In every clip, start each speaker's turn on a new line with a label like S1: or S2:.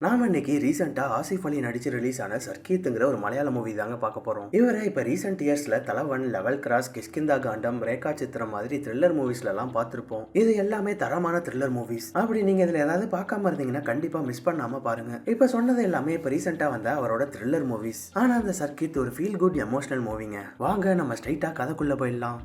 S1: நாம இன்னைக்கு ரீசெண்டா ஆசிஃப் அலி நடிச்சு ரிலீஸ் ஆன சர்க்கீத்துங்கிற ஒரு மலையாள மூவி தாங்க பார்க்க போறோம். இவரை இப்ப ரீசெண்ட் இயர்ஸ்ல தலவன், லெவல் கிராஸ், கிஷ்கிந்தா காண்டம், ரேகா சித்திரம் மாதிரி த்ரில்லர் மூவிஸ்ல எல்லாம் பார்த்திருப்போம். இது எல்லாமே தரமான த்ரில்லர் மூவிஸ். அப்படி நீங்க இதுல ஏதாவது பார்க்காம இருந்தீங்கன்னா கண்டிப்பா மிஸ் பண்ணாம பாருங்க. இப்ப சொன்னது எல்லாமே இப்ப ரீசெண்டா வந்த அவரோட த்ரில்லர் மூவிஸ். ஆனா அந்த சர்க்கீத் ஒரு ஃபீல் குட் எமோஷனல் மூவிங்க. வாங்க நம்ம ஸ்ட்ரைட்டா கதைக்குள்ள போயிடலாம்.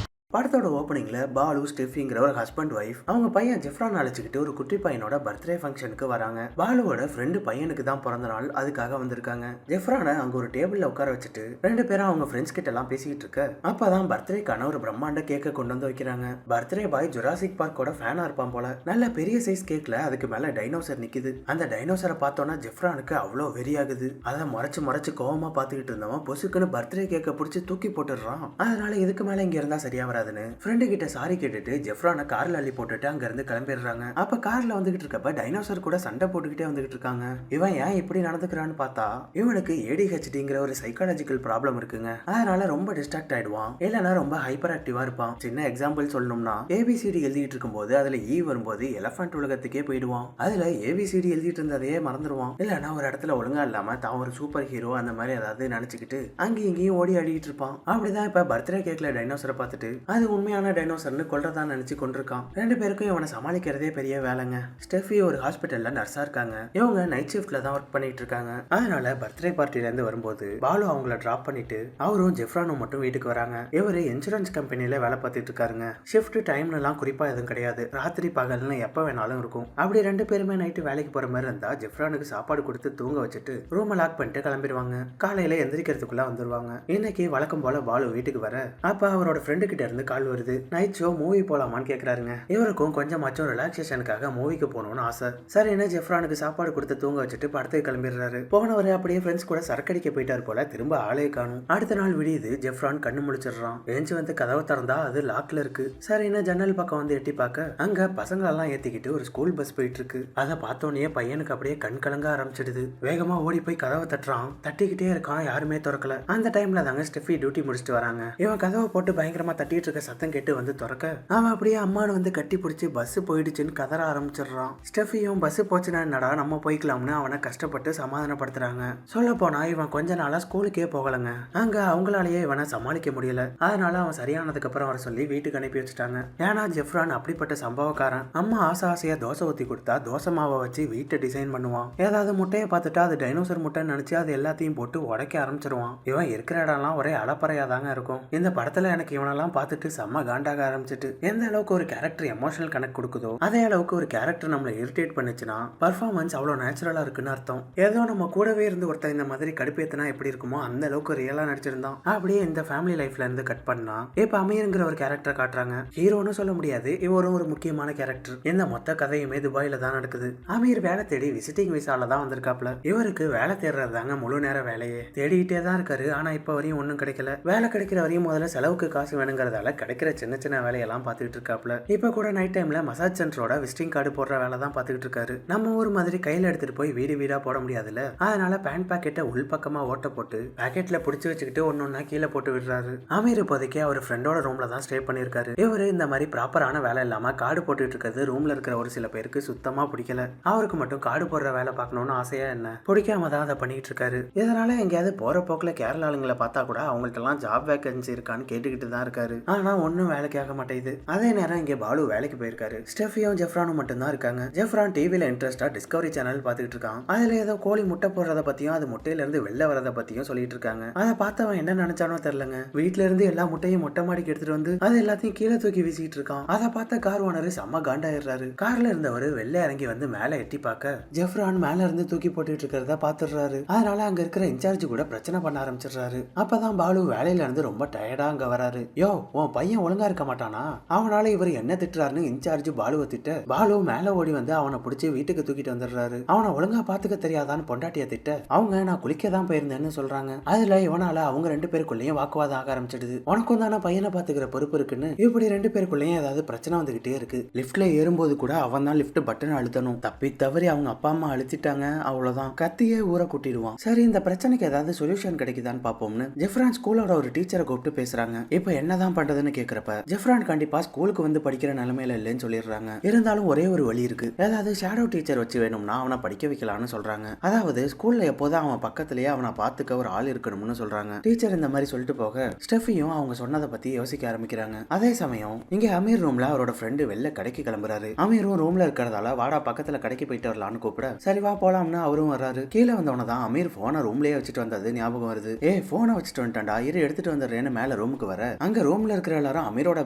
S1: படத்தோட ஓப்பனிங்ல பாலு, ஸ்டெஃபிங்கிற ஒரு ஹஸ்பண்ட் ஒய்ஃப் அவங்க பையன் ஜெஃப்ரான் அழைச்சிக்கிட்டு ஒரு குட்டி பையனோட பர்த்டே ஃபங்க்ஷனுக்கு வராங்க. பாலுவோட ஃப்ரெண்டு பையனுக்கு தான் பிறந்த நாள், அதுக்காக வந்திருக்காங்க. ஜெஃப்ரானை அங்க ஒரு டேபிள்ல உட்கார வச்சுட்டு ரெண்டு பேரும் அவங்க ஃப்ரெண்ட்ஸ் கிட்ட எல்லாம் பேசிக்கிட்டு இருக்க அப்பதான் பர்த்டேக்கான ஒரு பிரம்மாண்ட கேக்க கொண்டு வந்து வைக்கிறாங்க. பர்த்டே பாய் ஜுராசிக் பார்க்கோட ஃபேனா இருப்பான் போல. நல்ல பெரிய சைஸ் கேக்ல அதுக்கு மேல டைனோசர் நிக்குது. அந்த டைனோசரை பார்த்தோன்னா ஜெஃப்ரானுக்கு அவ்வளோ வெறியாகுது. அதை மறைச்சு கோவமா பாத்துக்கிட்டு இருந்தவன் பொசுக்குன்னு பர்த்டே கேக்க பிடிச்சி தூக்கி போட்டுடுறான். அதனால இதுக்கு மேல இங்க இருந்தா சரியா வராது. ஃப்ரெண்டு கிட்ட சாரி கேட்டுட்டு ஜெஃப்ரானை கார்ல அள்ளி போட்டுட்டு அங்க இருந்து கிளம்பிடுறாங்க. அப்ப கார்ல வந்துகிட்டு இருக்கப்ப டைனோசர் கூட சண்டை போட்டுக்கிட்டே வந்துகிட்டு இருக்காங்க. இவன் ஏன் இப்படி நடந்துக்கிறான்னு பார்த்தா இவனுக்கு ஏடிஹெச்டிங்கிற ஒரு சைக்காலஜிக்கல் ப்ராப்ளம் இருக்குங்க. அதனால ரொம்ப டிஸ்ட்ராக்ட் ஆயிடுவான், இல்லைன்னா ரொம்ப ஹைப்பர் ஆக்டிவா இருப்பான். சின்ன எக்ஸாம்பிள் சொல்லணும்னா ஏபிசிடி எழுதிட்டு இருக்கும் போது அதுல ஈ வரும்போது எலஃபண்ட் உலகத்துக்கே போயிடுவான். அதுல ஏபிசிடி எழுதிட்டு இருந்ததையே மறந்துடுவான். இல்லைன்னா ஒரு இடத்துல ஒழுங்கா இல்லாம தான் ஒரு சூப்பர் ஹீரோ அந்த மாதிரி ஏதாவது நினைச்சுக்கிட்டு அங்கேயும் இங்கேயும் ஓடி ஆடிட்டு இருப்பான். அப்படிதான் இப்ப பர்த்டே கேக்ல டைனோசரை பார்த்துட்டு அது உண்மையான டைனோசர்னு கொல்றதா நினைச்சு கொண்டிருக்கான். ரெண்டு பேருக்கும் இவனை சமாளிக்கிறதே பெரிய வேலைங்க. ஸ்டெஃபி ஒரு ஹாஸ்பிட்டல்ல நர்ஸா இருக்காங்க. இவங்க நைட் ஷிஃப்ட்ல தான் ஒர்க் பண்ணிட்டு இருக்காங்க. அதனால பர்த்டே பார்ட்டில இருந்து வரும்போது பாலு அவங்கள டிராப் பண்ணிட்டு அவரும் ஜெஃப்ரானும் மட்டும் வீட்டுக்கு வராங்க. இவரு இன்சூரன்ஸ் கம்பெனில வேலை பார்த்துட்டு இருக்காருங்க. ஷிஃப்ட் டைம்ல எல்லாம் குறிப்பா எதுவும் கிடையாது, ராத்திரி பகல்னு எப்ப வேணாலும் இருக்கும். அப்படி ரெண்டு பேருமே நைட்டு வேலைக்கு போற மாதிரி இருந்தா ஜெஃப்ரானுக்கு சாப்பாடு கொடுத்து தூங்க வச்சுட்டு ரூமை லாக் பண்ணிட்டு கிளம்பிடுவாங்க. காலையில எந்திரிக்கிறதுக்குள்ள வந்துருவாங்க. இன்னைக்கு வழக்கம் போல பாலு வீட்டுக்கு வர அப்ப அவரோட ஃப்ரெண்டு கிட்ட இருந்து கால் வருது. நைட் ஷோ மூவி போலாமான்னு கேக்குறாருங்க. இவருக்கும் கொஞ்சமாச்சும் ரிலாக்ஸேஷனுக்காக மூவிக்கு போகணும்னு ஆசை. சரின்னு ஜெஃப்ரானுக்கு சாப்பாடு கொடுத்து தூங்க வச்சுட்டு படத்துக்கு கிளம்பிடுறாரு. போனவரு அப்படியே ஃப்ரெண்ட்ஸ் கூட சரக்கடிக்க போயிட்டாரு போல. திரும்ப ஆளே காணும். அடுத்த நாள் விடியுது. ஜெஃப்ரான் கண்ணு முழிச்சிடுறான். எழுந்து வந்து கதவை திறந்தா அது லாக்ல இருக்கு. சரின்னு ஜன்னல் பக்கம் வந்து எட்டி பார்க்க அங்க பசங்களெல்லாம் ஏத்திக்கிட்டு ஒரு ஸ்கூல் பஸ் போயிட்டு இருக்கு. அதை பார்த்தோன்னே பையனுக்கு அப்படியே கண் கலங்க ஆரம்பிச்சிடுது. வேகமா ஓடி போய் கதவை தட்டுறான். தட்டிக்கிட்டே இருக்கான், யாருமே திறக்கல. அந்த டைம்ல தாங்க ஸ்டெஃபி டியூட்டி முடிச்சுட்டு வராங்க. இவன் கதவை போட்டு பயங்கரமா தட்டிட்டு இருக்க சத்தம் கேட்டு வந்து திறக்க அவன் அப்படியே அம்மானு வந்து கட்டி பிடிச்சி பஸ் போயிடுச்சுன்னு கதற ஆரம்பிச்சிடுறான். ஸ்டெஃபியும் பஸ் போச்சுன்னா என்னடா நம்ம போய்க்கலாம்னு அவனை கஷ்டப்பட்டு சமாதானப்படுத்துறாங்க. சொல்ல போனா இவன் கொஞ்ச நாளா ஸ்கூலுக்கே போகலங்க. அங்க அவங்களாலேயே இவனை சமாளிக்க முடியல. அதனால அவன் சரியானதுக்கு அப்புறம் வர சொல்லி வீட்டுக்கு அனுப்பி வச்சுட்டாங்க. ஏன்னா ஜெஃப்ரான் அப்படிப்பட்ட சம்பவக்காரன். அம்மா ஆசையா தோசை ஊத்தி கொடுத்தா தோசை மாவை வச்சு வீட்டை டிசைன் பண்ணுவான். ஏதாவது முட்டையை பார்த்துட்டா அது டைனோசர் முட்டைன்னு நினைச்சு அது எல்லாத்தையும் போட்டு உடைக்க ஆரம்பிச்சிருவான். இவன் இருக்கிற இடம்லாம் ஒரே அலப்பறையா தாங்க இருக்கும். இந்த படத்துல எனக்கு இவனெல்லாம் பார்த்துட்டு செம்ம காண்டாக ஆரம்பிச்சிட்டு எந்த அளவுக்கு ஒரு கேரக்டர் எமோஷனல் கனெக்ட் கொடுக்குதோ அதே அளவுக்கு ஒரு கேரக்டர் நம்மளை இரிட்டேட் பண்ணுச்சுன்னா பர்ஃபார்மன்ஸ் அவ்வளவு நேச்சுரலா இருக்குன்னு அர்த்தம். ஏதோ நம்ம கூடவே இருந்து ஒருத்தர் இந்த மாதிரி கடுப்பேத்தினா எப்படி இருக்குமோ அந்த அளவுக்கு ரியலா நடிச்சிருந்தான். அப்படியே இந்த ஃபேமிலி லைஃப்ல இருந்து கட் பண்ணா இப்ப அமீர்ங்கிற ஒரு கேரக்டர் காட்டுறாங்க. ஹீரோன்னு சொல்ல முடியாது, இவரும் ஒரு முக்கியமான கேரக்டர். இந்த மொத்த கதையுமே துபாயில தான் நடக்குது. அமீர் வேலை தேடி விசிட்டிங் விசால தான் வந்திருக்காப்ல. இவருக்கு வேலை தேடுறது தாங்க முழு நேர வேலையே. தேடிக்கிட்டே தான் இருக்காரு. ஆனா இப்ப வரையும் ஒன்னும் கிடைக்கல. வேலை கிடைக்கிற வரையும் முதல்ல செலவுக்கு காசு வேணுங்கிறதால கிடைக்கிற சின்ன சின்ன வேலையெல்லாம் பார்த்துட்டு இருக்காப்ல. இப்ப கூட நைட் டைம்ல மசாஜ் சென்டரோட விசிட்டிங் கார்டு போடுற வேலை தான் பார்த்துட்டு இருக்காரு. நம்ம ஊர் மாதிரி கையில எடுத்துட்டு போய் வீடு வீடா போட முடியாதுல்ல. அதனால பேண்ட் பாக்கெட்டை உள் பக்கமா ஓட்ட போட்டு பாக்கெட்ல புடிச்சு வச்சுக்கிட்டு ஒன்னொன்னா கீழே போட்டு விடுறாரு. அமீர் இப்போதைக்கு அவர் ஃப்ரெண்டோட ரூம்ல தான் ஸ்டே பண்ணிருக்காரு. இவரு இந்த மாதிரி ப்ராப்பரான வேலை இல்லாம கார்டு போட்டுட்டு இருக்கிறது ரூம்ல இருக்கிற ஒரு சில பேருக்கு சுத்தமா பிடிக்கல. அவருக்கு மட்டும் கார்டு போடுற வேலை பார்க்கணும்னு ஆசையா என்ன பிடிக்காம தான் அதை பண்ணிட்டு இருக்காரு. இதனால எங்கேயாவது போற போக்குல கேரளா ஆளுங்களை பார்த்தா கூட அவங்கள்ட்ட எல்லாம் ஜாப் வேகன்சி இருக்கான்னு கேட்டுக்கிட்டு தான் இருக்காரு. ஆனா ஒன்னும் வேலைக்கு ஆக மாட்டேங்குது. அதே நேரம் இங்க பாலு வேலைக்கு போயிருக்காரு. ஸ்டெஃபியும் ஜெஃப்ரானும் மட்டும் தான் இருக்காங்க. ஜெஃப்ரான் டிவில இன்ட்ரெஸ்டா டிஸ்கவரி சேனல் பார்த்துட்டு இருக்கான். அதுல ஏதோ கோழி முட்டை போடுறத பத்தியும் அது முட்டையில இருந்து வெளில வரத பத்தியும் சொல்லிட்டு இருக்காங்க. அதை பார்த்தவன் என்ன நினைச்சானோ தெரியலங்க. வீட்டுல இருந்து எல்லா முட்டையும் மொட்டை மாடிக்கு எடுத்துட்டு வந்து அது எல்லாத்தையும் கீழே தூக்கி வீசிட்டு இருக்கான். அதை பார்த்த கார் ஓனர் செம்ம காண்டாயிடுறாரு. கார்ல இருந்தவர் வெளில இறங்கி வந்து மேல எட்டி பார்க்க ஜெஃப்ரான் மேல இருந்து தூக்கி போட்டுட்டு இருக்கிறத பாத்துடுறாரு. அதனால அங்க இருக்கிற இன்சார்ஜ் கூட பிரச்சனை பண்ண ஆரம்பிச்சிடுறாரு. அப்பதான் பாலு வேலையில இருந்து ரொம்ப டயர்டா அங்க வராரு. யோ உன் பையன் ஒழுங்கா இருக்க மாட்டானா? அவனால இவர் என்ன திட்டுறாருன்னு இன்சார்ஜ் பாலுவை திட்ட பாலு மேல ஓடி வந்து அவனை பிடிச்சி வீட்டுக்கு தூக்கிட்டு வந்துடுறாரு. அவனை ஒழுங்கா பாத்துக்க தெரியாதான்னு பொண்டாட்டிய திட்ட அவங்க நான் குளிக்க தான் போயிருந்தேன்னு சொல்றாங்க. அதுல இவனால அவங்க ரெண்டு பேருக்குள்ளேயும் வாக்குவாதம் ஆக ஆரம்பிச்சிடுது. உனக்கும் தானே பையனை பாத்துக்கிற பொறுப்பு இருக்குன்னு இப்படி ரெண்டு பேருக்குள்ளேயும் ஏதாவது பிரச்சனை வந்துகிட்டே இருக்கு. லிப்ட்ல ஏறும்போது கூட அவன் தான் லிப்ட் பட்டன் அழுத்தணும். தப்பி தவறி அவங்க அப்பா அம்மா அழுத்திட்டாங்க, அவ்வளவுதான் கத்தியே ஊரை கூட்டிடுவான். சரி இந்த பிரச்சனைக்கு ஏதாவது சொல்யூஷன் கிடைக்குதான்னு பாப்போம்னு ஜெஃப்ரான் ஸ்கூலோட ஒரு டீச்சரை கூப்பிட்டு பேசுறாங்க. இப்ப என்னதான் பண்றது பண்றதுன்னு கேக்குறப்ப ஜெஃப்ரான் கண்டிப்பா ஸ்கூலுக்கு வந்து படிக்கிற நிலைமையில இல்லைன்னு சொல்லிடுறாங்க. இருந்தாலும் ஒரே ஒரு வழி இருக்கு, ஏதாவது ஷேடோ டீச்சர் வச்சு வேணும்னா அவனை படிக்க வைக்கலாம்னு சொல்றாங்க. அதாவது ஸ்கூல்ல எப்போதும் அவன் பக்கத்திலேயே அவனை பாத்துக்க ஒரு ஆள் இருக்கணும்னு சொல்றாங்க. டீச்சர் இந்த மாதிரி சொல்லிட்டு போக ஸ்டெஃபியும் அவங்க சொன்னதை பத்தி யோசிக்க ஆரம்பிக்கிறாங்க. அதே சமயம் இங்க அமீர் ரூம்ல அவரோட ஃப்ரெண்டு வெளில கடைக்கு கிளம்புறாரு. அமீரும் ரூம்ல இருக்கிறதால வாடா பக்கத்துல கடைக்கு போயிட்டு வரலான்னு கூப்பிட சரி வா போலாம்னு அவரும் வர்றாரு. கீழே வந்தவன தான் அமீர் போனை ரூம்லயே வச்சுட்டு வந்தது ஞாபகம் வருது. போனை வச்சுட்டு வந்துட்டான்டா, இரு எடுத்துட்டு வந்துடுறேன்னு மேல ரூமுக்கு வர அங்க ரூம்ல இருக்கிற எல்லாரும் அமீரோட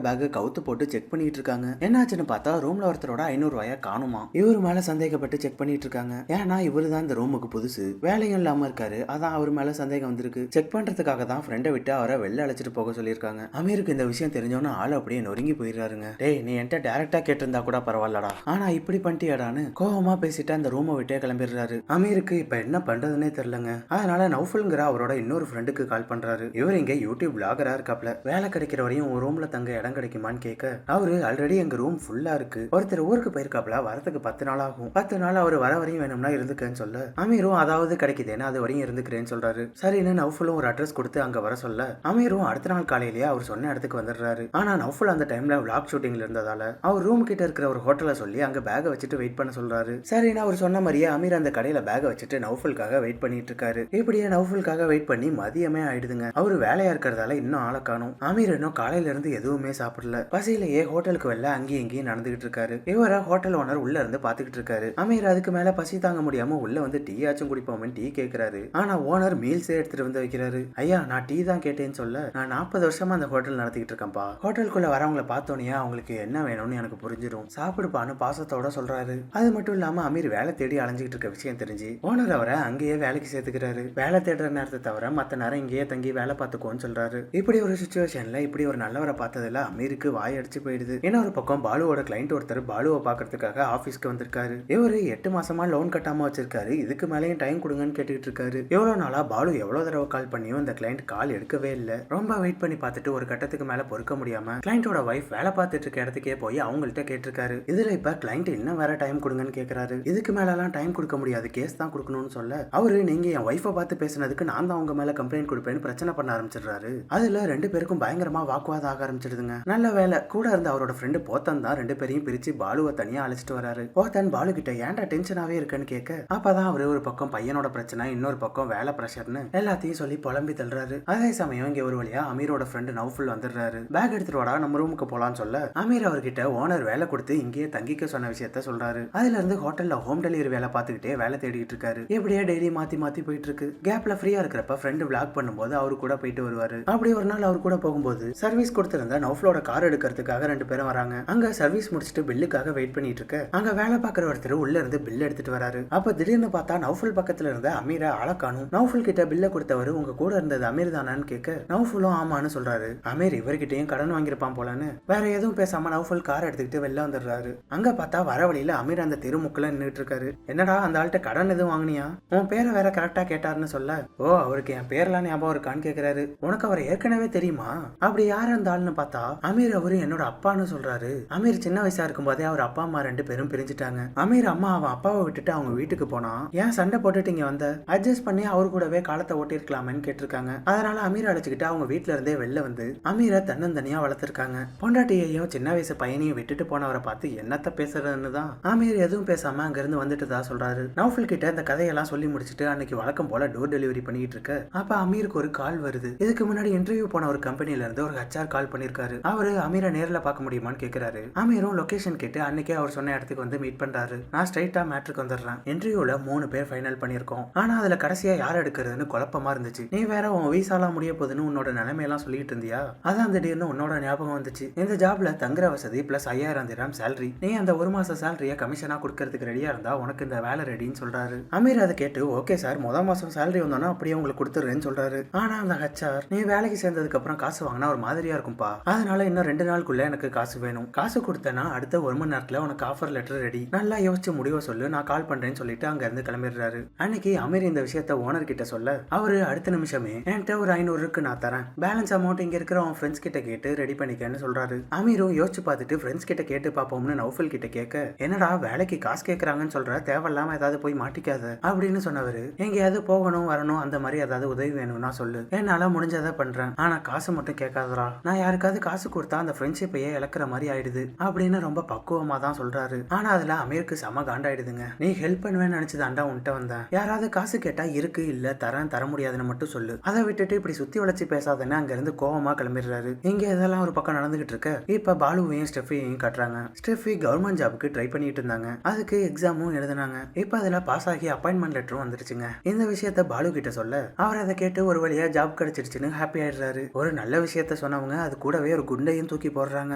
S1: பேக் கவுத்து போட்டு செக் பண்ணிட்டு இருக்காங்க. என்னாச்சுன்னு பார்த்தா ரூம்ல ஒருத்தரோட 500 ரூபாய காணுமா. இவரு மேல சந்தேகப்பட்டு செக் பண்ணிட்டு இருக்காங்க. ஏன்னா இவரு தான் இந்த ரூமுக்கு புதுசு, வேலையும் இல்லாம இருக்காரு. அதான் அவர் மேல சந்தேகம் வந்திருக்கு. செக் பண்றதுக்காக தான் ஃப்ரெண்டை விட்டு அவரை வெளில அழைச்சிட்டு போக சொல்லியிருக்காங்க. அமீருக்கு இந்த விஷயம் தெரிஞ்சோன்னு ஆளு அப்படியே நொறுங்கி போயிடுறாருங்க. டேய் நீ என்கிட்ட டைரக்டா கேட்டிருந்தா கூட பரவாயில்லடா, ஆனா இப்படி பண்ணிட்டியாடான்னு கோவமா பேசிட்டு அந்த ரூமை விட்டே கிளம்பிடுறாரு. அமீருக்கு இப்ப என்ன பண்றதுன்னே தெரியலங்க. அதனால நௌஃபல்ங்கிற அவரோட இன்னொரு ஃப்ரெண்டுக்கு கால் பண்றாரு. இவர் இங்க யூடியூப் விளாகரா இருக்காப்ல. வேலை கிடைக்கிற வரையும் ஒரு ரூம்ல தங்க இடம் கிடைக்குமான்னு கேட்க அவரு ஆல்ரெடி எங்க ரூம் ஃபுல்லா இருக்கு, ஒருத்தர் ஊருக்கு போயிருக்காப்ல, வரதுக்கு 10 நாள் ஆகும், 10 நாள் அவர் வர வரையும் வேணும்னா இருந்துக்கன்னு சொல்ல அமீரும் அதாவது கிடைக்குதுன்னு அது வரையும் இருந்துக்கிறேன்னு சொல்றாரு. சரின்னு நௌஃபலும் ஒரு அட்ரஸ் கொடுத்து அங்க வர சொல்ல அமீரும் அடுத்த நாள் காலையிலேயே அவர் சொன்ன இடத்துக்கு வந்துடுறாரு. ஆனா நௌஃபல் அந்த டைம்ல விளாக் ஷூட்டிங்ல இருந்ததால அவர் ரூம் கிட்ட இருக்கிற ஒரு ஹோட்டலை சொல்லி அங்க பேக வச்சுட்டு வெயிட் பண்ண சொல்றாரு. சரின்னு அவர் சொன்ன மாதிரியே அமீர் அந்த கடையில பேக வச்சுட்டு நௌஃபலுக்காக வெயிட் பண்ணிட்டு இருக்காரு. இப்படியே நௌஃபலுக்காக வெயிட் பண்ணி மதியமே ஆயிடுதுங்க. அவரு வேலையா இருக்கிறதால இன்னும் ஆளை காணும். அமீர் இன்னும் காலையில இருந்து எதுவுமே சாப்பிடல. பசியிலேயே ஹோட்டலுக்கு வெளில அங்கேயும் இங்கேயும் நடந்துகிட்டு இருக்காரு. இவர ஹோட்டல் ஓனர் உள்ள இருந்து பாத்துக்கிட்டு இருக்காரு. அமீர் அதுக்கு மேல பசி தாங்க முடியாம உள்ள வந்து டீ ஆச்சும் குடிப்போம்னு டீ கேக்குறாரு. ஆனா ஓனர் மீல்ஸே எடுத்துட்டு வந்து வைக்கிறாரு. ஐயா நான் டீ தான் கேட்டேன்னு சொல்ல நான் 40 வருஷமா அந்த ஹோட்டல் நடத்திக்கிட்டு இருக்கேன்ப்பா, ஹோட்டலுக்குள்ள வரவங்களை பார்த்தோன்னே அவங்களுக்கு என்ன வேணும்னு எனக்கு புரிஞ்சிடும், சாப்பிடுப்பான்னு பாசத்தோட சொல்றாரு. அது மட்டும் இல்லாம அமீர் வேலை தேடி அலைஞ்சிட்டு இருக்க விஷயம் தெரிஞ்சு ஓனர் அவரை அங்கேயே வேலைக்கு சேர்த்துக்கிறாரு. வேலை தேடுற நேரத்தை தவிர மத்த நேரம் இங்கேயே தங்கி வேலை பார்த்துக்கோன்னு சொல்றாரு. இப்படி ஒரு சிச்சுவேஷன்ல இப்படி ஒரு நல்லவரை பார்த்ததுல அமீருக்கு வாய் அடிச்சு போயிடுது. இன்னொரு பக்கம் பாலுவோட கிளைண்ட் ஒருத்தர் பாலுவை பாக்குறதுக்காக ஆபீஸ்க்கு வந்திருக்காரு. இவரு 8 மாசமா லோன் கட்டாம வச்சிருக்காரு. இதுக்கு மேலேயும் டைம் கொடுங்கன்னு கேட்டுக்கிட்டு இருக்காரு. எவ்வளவு நாளா பாலு எவ்வளவு தடவை கால் பண்ணியும் இந்த கிளைண்ட் கால் எடுக்கவே இல்லை. ரொம்ப வெயிட் பண்ணி பார்த்துட்டு ஒரு கட்டத்துக்கு மேல பொறுக்க முடியாம கிளைண்டோட வைஃப் வேலை பார்த்துட்டு இருக்க இடத்துக்கே போய் அவங்கள்ட்ட கேட்டிருக்காரு. இதுல இப்ப கிளைண்ட் இன்னும் வேற டைம் கொடுங்கன்னு கேக்குறாரு. இதுக்கு மேல எல்லாம் டைம் கொடுக்க முடியாது, கேஸ் தான் கொடுக்கணும்னு சொல்ல அவரு நீங்க என் வைஃபை பார்த்து பேசினதுக்கு நான் தான் உங்க மேல கம்ப்ளைண்ட் கொடுப்பேன்னு பிரச்சனை பண்ண ஆரம்பிச்சிடுறாரு. அதுல 2 பேருக்கும் பயங்கரமா வாக்குவாதம் ஆக ஆரம்பிச்சிடுதுங்க. நல்ல வேலை கூட இருந்த அவரோட ஃப்ரெண்டு போத்தன் தான் 2 பேரையும் பிரிச்சு பாலுவை தனியா அழைச்சிட்டு வராரு. போத்தன் பாலு கிட்ட ஏன்டா டென்ஷனாவே இருக்குன்னு கேட்க அப்பதான் அவரு ஒரு பக்கம் பையனோட பிரச்சனை, இன்னொரு பக்கம் வேலை பிரஷர்னு எல்லாத்தையும் சொல்லி புலம்பி தள்ளுறாரு. அதே சமயம் இங்க ஒரு வழியா அமீரோட ஃப்ரெண்டு நௌஃபல் வந்துடுறாரு. பேக் எடுத்துட்டு வாடா நம்ம ரூமுக்கு போலான்னு சொல்ல அமீர் அவர்கிட்ட ஓனர் வேலை கொடுத்து இங்கேயே தங்கிக்க சொன்ன விஷயத்த சொல்றாரு. அதுல இருந்து ஹோட்டல்ல ஹோம் டெலிவரி வேலை பார்த்துக்கிட்டே வேலை தேடிட்டு இருக்காரு. எப்படியே டெய்லி மாத்தி மாத்தி போயிட்டு இருக்கு. கேப்ல ஃப்ரீயா இருக்கிறப்ப ஃப்ரெண்டு விளாக் பண்ணும்போது அவரு கூட போயிட்டு வருவாரு. அப்படி ஒரு நாள் அவர் கூட போகும்போது சர்வீஸ் கொடுத்திருந்த நௌஃபலோட கார் எடுக்கிறதுக்காக 2 பேரும் வராங்க. அங்க சர்வீஸ் முடிச்சுட்டு பில்லுக்காக வெயிட் பண்ணிட்டு இருக்க அங்க வேலை பார்க்குற ஒருத்தர் உள்ள இருந்து பில் எடுத்துட்டு வராரு. அப்ப திடீர்னு பார்த்தா நௌஃபல் பக்கத்துல இருந்த அமீரை ஆள காணும். நௌஃபல் கிட்ட பில்ல கொடுத்தவரு உங்க கூட இருந்தது அமீர் தானான்னு கேட்க நௌஃபலும் ஆமான்னு சொல்றாரு. அமீர் இவர்கிட்டயும் கடன் வாங்கியிருப்பான் போலன்னு வேற எதுவும் பேசாம நௌஃபல் கார் எடுத்துக்கிட்டு வெளில வந்துடுறாரு. அங்க பார்த்தா வர வழியில அமீர் அந்த தெருமுக்குல நின்றுட்டு இருக்காரு. என்னடா அந்த ஆள்கிட்ட கடன் எதுவும் வாங்கினியா, உன் பேரை வேற கரெக்டா கேட்டாருன்னு சொல்ல ஓ அவருக்கு என் பேர்லாம் ஞாபகம் இருக்கான்னு கேக்குறாரு. உனக்கு அவர் ஏற்கனவே தெரியுமா, அப்படி யார் அந்த ஆள்னு பார்த்தா அமீர் அவரு என்னோட அப்பான்னு சொல்றாரு. அமீர் சின்ன வயசா இருக்கும் போதே அவர் அப்பா அம்மா 2 பேரும் பிரிஞ்சுட்டாங்க. அமீர் அம்மா அவன் அப்பாவை விட்டுட்டு அவங்க வீட்டுக்கு போனா ஏன் சண்டை போட்டுட்டு இங்க வந்த, அட்ஜஸ்ட் பண்ணி அவரு கூடவே காலத்தை ஓட்டி இருக்கலாமேன்னு கேட்டிருக்காங்க. அதனால அமீர் அழைச்சுக்கிட்டு அவங்க வீட்டுல இருந்தே வெளில வந்து அமீரை தன்னந்தனியா வளர்த்திருக்காங்க. பொண்டாட்டியையும் சின்ன வயசு பையனையும் விட்டுட்டு போனவரை பார்த்து என்னத்த பேசுறதுன்னு தான் அமீர் எதுவும் பேசாம அங்க இருந்து வந்துட்டுதா சொல்றாரு. நௌஃபல் கிட்ட இந்த கதையெல்லாம் சொல்லி முடிச்சுட்டு அன்னைக்கு வழக்கம் போல டோர் டெலிவரி பண்ணிட்டு இருக்க அப்ப அமீருக்கு ஒரு கால் வருது. இதுக்கு முன்னாடி இன்டர்வியூ போன ஒரு கம்பெனில இருந்து ஒரு ஹெச்ஆர் கால் பண்ணிருக்காரு. அவரு அமீரை நேர்ல பார்க்க முடியுமான்னு கேக்குறாரு. அமீரும் லொகேஷன் கேட்டு அன்னைக்கே அவர் சொன்ன இடத்துக்கு வந்து மீட் பண்றாரு. நான் ஸ்ட்ரைட்டா மேட்ருக்கு வந்துடுறேன். இன்டர்வியூல 3 பேர் ஃபைனல் பண்ணிருக்கோம். ஆனா அதுல கடைசியா யார் எடுக்கிறதுன்னு குழப்பமா இருந்துச்சு. நீ வேற உன் வீசாலாம் முடிய போதுன்னு உன்னோட நிலைமையெல்லாம் சொல்லிட்டு இருந்தியா, அதான் திடீர்னு உன்னோட ஞாபகம் வந்துச்சு. இந்த ஜாப்ல தங்குற வசதி பிளஸ் 5000 திராம் சேலரி, நீ அந்த 1 மாச சேலரியை கமிஷனா கொடுக்கறதுக்கு ரெடியா இருந்தா உனக்கு இந்த வேலை ரெடின்னு சொல்றாரு. அமீர் அதை கேட்டு ஓகே சார் முதல் மாசம் சேலரி வந்தோன்னா அப்படியே உங்களுக்கு கொடுத்துறேன்னு சொல்றாரு. ஆனா அந்த ஹெச்ஆர் நீ வேலைக்கு சேர்ந்ததுக்கு அப்புறம் காசு வாங்கினா ஒரு மாதிரியா இருக்கும்பா, அதனால இன்னும் 2 நாளுக்குள்ள எனக்கு காசு வேணும், காசு கொடுத்தேன்னா அடுத்த 1 மணி நேரத்துல உனக்கு ஆஃபர் லெட்டர் ரெடி, நல்லா யோசிச்சு முடிவை சொல்லு, நான் கால் பண்றேன்னு சொல்லிட்டு அங்க இருந்து கிளம்பிடுறாரு. அன்னைக்கு அமீர் இந்த விஷயத்த ஓனர் கிட்ட சொல்ல அவரு அடுத்த நிமிஷமே என்கிட்ட ஒரு 500 இருக்கு நான் தரேன், பேலன்ஸ் அமௌண்ட் இங்க இருக்கிற உன் ஃப்ரெண்ட்ஸ் கிட்ட கேட்டு ரெடி பண்ணிக்கன்னு சொல்றாரு. அமீரும் யோசிச்சு பார்த்துட்டு ஃப்ரெண்ட்ஸ் கிட்ட கேட்டு பாப்போம்னு நௌஃபல் கிட்ட கேட்க என்னடா வேலைக்கு காசு கேட்கறாங்கன்னு சொல்ற, தேவையில்லாம ஏதாவது போய் மாட்டிக்காத அப்படின்னு சொன்னவரு எங்கேயாவது போகணும் வரணும் அந்த மாதிரி ஏதாவது உதவி வேணும்னா சொல்லு, என்னால முடிஞ்சதை பண்றேன், ஆனா காசு மட்டும் கேட்காதரா நான் யாருக்காவது காசு கொடுத்தா அந்த ஃப்ரெண்ட்ஷிப்பையே இழக்கிற மாதிரி ஆயிடுது அப்படின்னு ரொம்ப பக்குவமா தான் சொல்றாரு. ஆனா அதுல அமீருக்கு செம காண்டாயிடுதுங்க. நீ ஹெல்ப் பண்ணுவேன்னு நினைச்சுதான்டா உன்கிட்ட வந்தேன். யாராவது காசு கேட்டா இருக்கு இல்ல தர முடியாதுன்னு மட்டும் சொல்லு. அதை விட்டுட்டு இப்படி சுத்தி வளைச்சு பேசாதன்னு அங்க இருந்து கோவமா கிளம்பிடுறாரு. இங்க இதெல்லாம் ஒரு பக்கம் நடந்துகிட்டு இருக்க இப்ப பாலுவையும் ஸ்டெஃபியையும் காட்டுறாங்க. ஸ்டெஃபி கவர்மெண்ட் ஜாபுக்கு ட்ரை பண்ணிட்டு இருந்தாங்க. அதுக்கு எக்ஸாமும் எழுதினாங்க. இப்ப அதுல பாஸ் ஆகி அப்பாயின்மெண்ட் லெட்டரும் வந்துருச்சுங்க. இந்த விஷயத்த பாலு கிட்ட சொல்ல அவர் அதை கேட்டு ஒரு வழியா ஜாப் கிடைச்சிருச்சுன்னு ஹாப்பி ஆயிடுறாரு. ஒரு நல்ல விஷயத்த சொன்னவங்க அது கூடவே ஒரு குண்டையும் தூக்கி போடுறாங்க.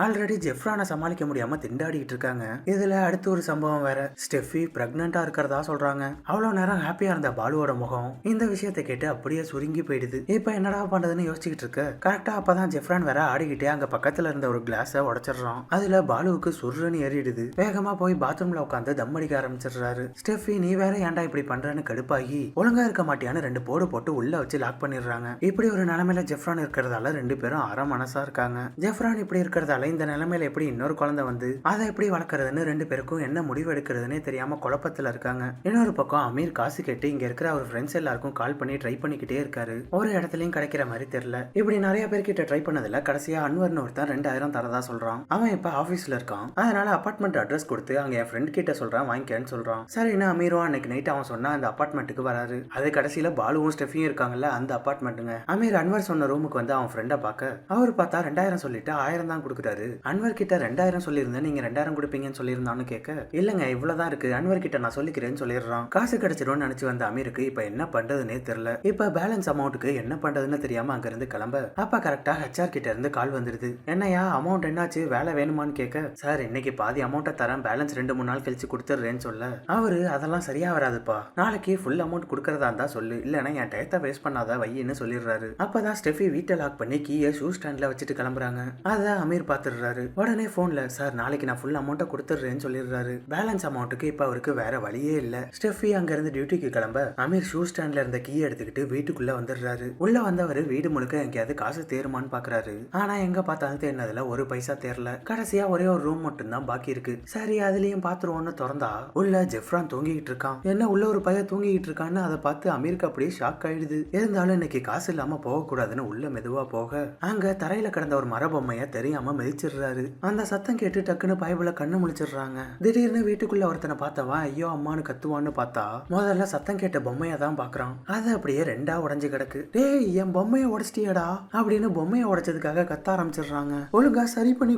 S1: ஆல்ரெடி ஜெஃப்ரானை சமாளிக்க முடியாம திண்டாடிட்டு இருக்காங்க. இதுல அடுத்து ஒரு சம்பவம் வேற. ஸ்டெஃபி பிரெக்னண்டா இருக்கிறதா சொல்றாங்க. அவ்வளவு நேரம் ஹாப்பியா இருந்த பாலுவோட முகம் இந்த விஷயத்தை கேட்டு அப்படியே சுருங்கி போயிடுது. இப்ப என்னடா பண்றதுன்னு யோசிச்சுக்கிட்டு இருக்க கரெக்டா அப்பதான் ஜெஃப்ரான் வேற ஆடிக்கிட்டே அங்க பக்கத்துல இருந்த ஒரு கிளாஸ உடைச்சிடறான். அதுல பாலுவுக்கு சுருன்னு ஏறிடுது. வேகமா போய் பாத்ரூம்ல உட்காந்து தம் அடிக்க ஆரம்பிச்சிடுறாரு. ஸ்டெஃபி நீ வேற ஏன்டா இப்படி பண்றன்னு கடுப்பாகி ஒழுங்கா இருக்க மாட்டியான்னு 2 போடு போட்டு உள்ள வச்சு லாக் பண்ணிடுறாங்க. இப்படி ஒரு நிலைமையில ஜெஃப்ரான் இருக்கிறதால 2 பேரும் அரை மனசா இருக்காங்க. ஜெஃப்ரான் இப்படி இருக்கிறதால இந்த நிலைமையில எப்படி இன்னொரு குழந்தை வந்து அதை எப்படி வளர்க்கறதுன்னு 2 பேருக்கும் என்ன முடிவு எடுக்கிறதுனே தெரியாம குழப்பத்துல இருக்காங்க. இன்னொரு பக்கம் அமீர் காசு கேட்டு இங்க இருக்கிற அவர் ஃப்ரெண்ட்ஸ் எல்லாருக்கும் கால் பண்ணி ட்ரை பண்ணிக்கிட்டே இருக்காரு. ஒரு இடத்துலயும் கிடைக்கிற மாதிரி தெரியல. இப்படி நிறைய பேர்கிட்ட ட்ரை பண்ணதுல கடைசியா அன்வர்னு ஒருத்தன் 2000 தரதா சொல்றான். அவன் இப்ப ஆபீஸ்ல இருக்கான். அதனால அபார்ட்மெண்ட் அட்ரஸ் கொடுத்து அங்க என் ஃப்ரெண்ட் கிட்ட சொல்றான் வாங்கிக்கன்னு சொல்றான். சரின்னு அமீரும் அன்னைக்கு நைட் அவன் சொன்னா அந்த அபார்ட்மெண்ட்டுக்கு வராரு. அது கடைசியில பாலுவும் ஸ்டெஃபியும் இருக்காங்கல்ல அந்த அபார்ட்மெண்ட்டுங்க. அமீர் அன்வர் சொன்ன ரூமுக்கு வந்து அவன் ஃப்ரெண்ட பாக்க அவர் பார்த்தா 2000 சொல்லிட்டு 1000 தான் கொடுக்குறாரு. அன்வர் கிட்ட 2000 சொல்லியிருந்தேன் நீங்க 2000 கொடுப்பீங்கன்னு சொல்லியிருந்தான்னு கேட்க இல்லங்க இவ்வளவுதான் இருக்கு அன்வர் கிட்ட நான் சொல்லிக்கிறேன்னு சொல்லிடுறான். காசு கிடைச்சிரும்னு நினைச்சு வந்த அமீருக்கு இப்ப என்ன பண்றதுன்னே தெரியல. இப்ப பேலன்ஸ் அமௌண்ட்டுக்கு என்ன பண்றதுன்னு தெரியாம அங்க இருந்து கிளம்ப அப்ப கரெக்டா ஹெச்ஆர் கிட்ட இருந்து கால் வந்துருது. என்னையா அமௌண்ட் என்னாச்சு வேலை வேணுமான்னு கேட்க சார் இன்னைக்கு பாதி அமௌண்ட்டை தரேன் பேலன்ஸ் 2-3 நாள் கழிச்சு கொடுத்துட்றேன்னு சொல்ல அவரு அதெல்லாம் சரியா வராதுப்பா நாளைக்கு ஃபுல் அமௌண்ட் கொடுக்கறதா இருந்தா சொல்லு இல்லைன்னா என் டயத்தை வேஸ்ட் பண்ணாத வையின்னு சொல்லிடுறாரு. அப்பதான் ஸ்டெஃபி வீட்டை லாக் பண்ணி கீயை ஷூ ஸ்டாண்ட்ல வச்சுட்டு கிளம்புறாங்க. அத அமீர் பாத்துடுறாரு. உடனே போன்ல சார் நாளைக்கு நான் ஃபுல் அமௌண்ட்டை கொடுத்துட்றேன்னு சொல்லிடுறாரு. பேலன்ஸ் அமௌண்ட்டுக்கு இப்ப அவருக்கு வேற வழியே இல்ல. ஸ்டெஃபி அங்க இருந்து டியூட்டிக்கு கிளம்ப அமீர் ஷூ ஸ்டாண்ட்ல இருந்த கீயை எடுத்துக்கிட்டு வீட்டுக்குள்ள வந்துடுறாரு. உள்ள வந்தவர் வீடு முழுக்க எங்கேயாவது காசு தேருமான்னு பாக்குறாரு. ஆனா எங்க பார்த்தாலும் தேர்னதுல ஒரு பைசா தேரல. கடைசியா ஒரே ஒரு ரூம் மட்டும் தான் பாக்கி இருக்கு. சரி அதுலயும் பாத்துருவோம்னு திறந்தா உள்ள ஜெஃப்ரான் தூங்கிட்டு இருக்கான். என்ன உள்ள ஒரு பையன் தூங்கிட்டு இருக்கான்னு அதை பார்த்து அமீருக்கு அப்படியே ஷாக் ஆயிடுது. இருந்தாலும் இன்னைக்கு காசு இல்லாம போக கூடாதுன்னு உள்ள மெதுவா போக அங்க தரையில கிடந்த ஒரு மர பொம்மைய தெரியாம மிதிச்சிடுறாரு. அந்த சத்தம் கேட்டு டக்குன்னு பயபுல கண்ணு முழிச்சிடுறாங்க. திடீர்னு வீட்டுக்குள்ள ஒருத்தனை பார்த்தவன் ஐயோ அம்மானு கத்துவான்னு பார்த்தா முதல்ல சத்தம் கேட்ட பொம்மைய தான் பாக்குறான். அது அப்படியே 2ஆ உடைஞ்சு கிடக்கு. டேய் என் பொம்மைய உடைச்சிட்டியடா அப்படின்னு பொம்மைய உடைச்சதுக்காக கத்த ஆரம்பிச்சிடுறாங்க. ஒழுங்கா சரி பண்ணி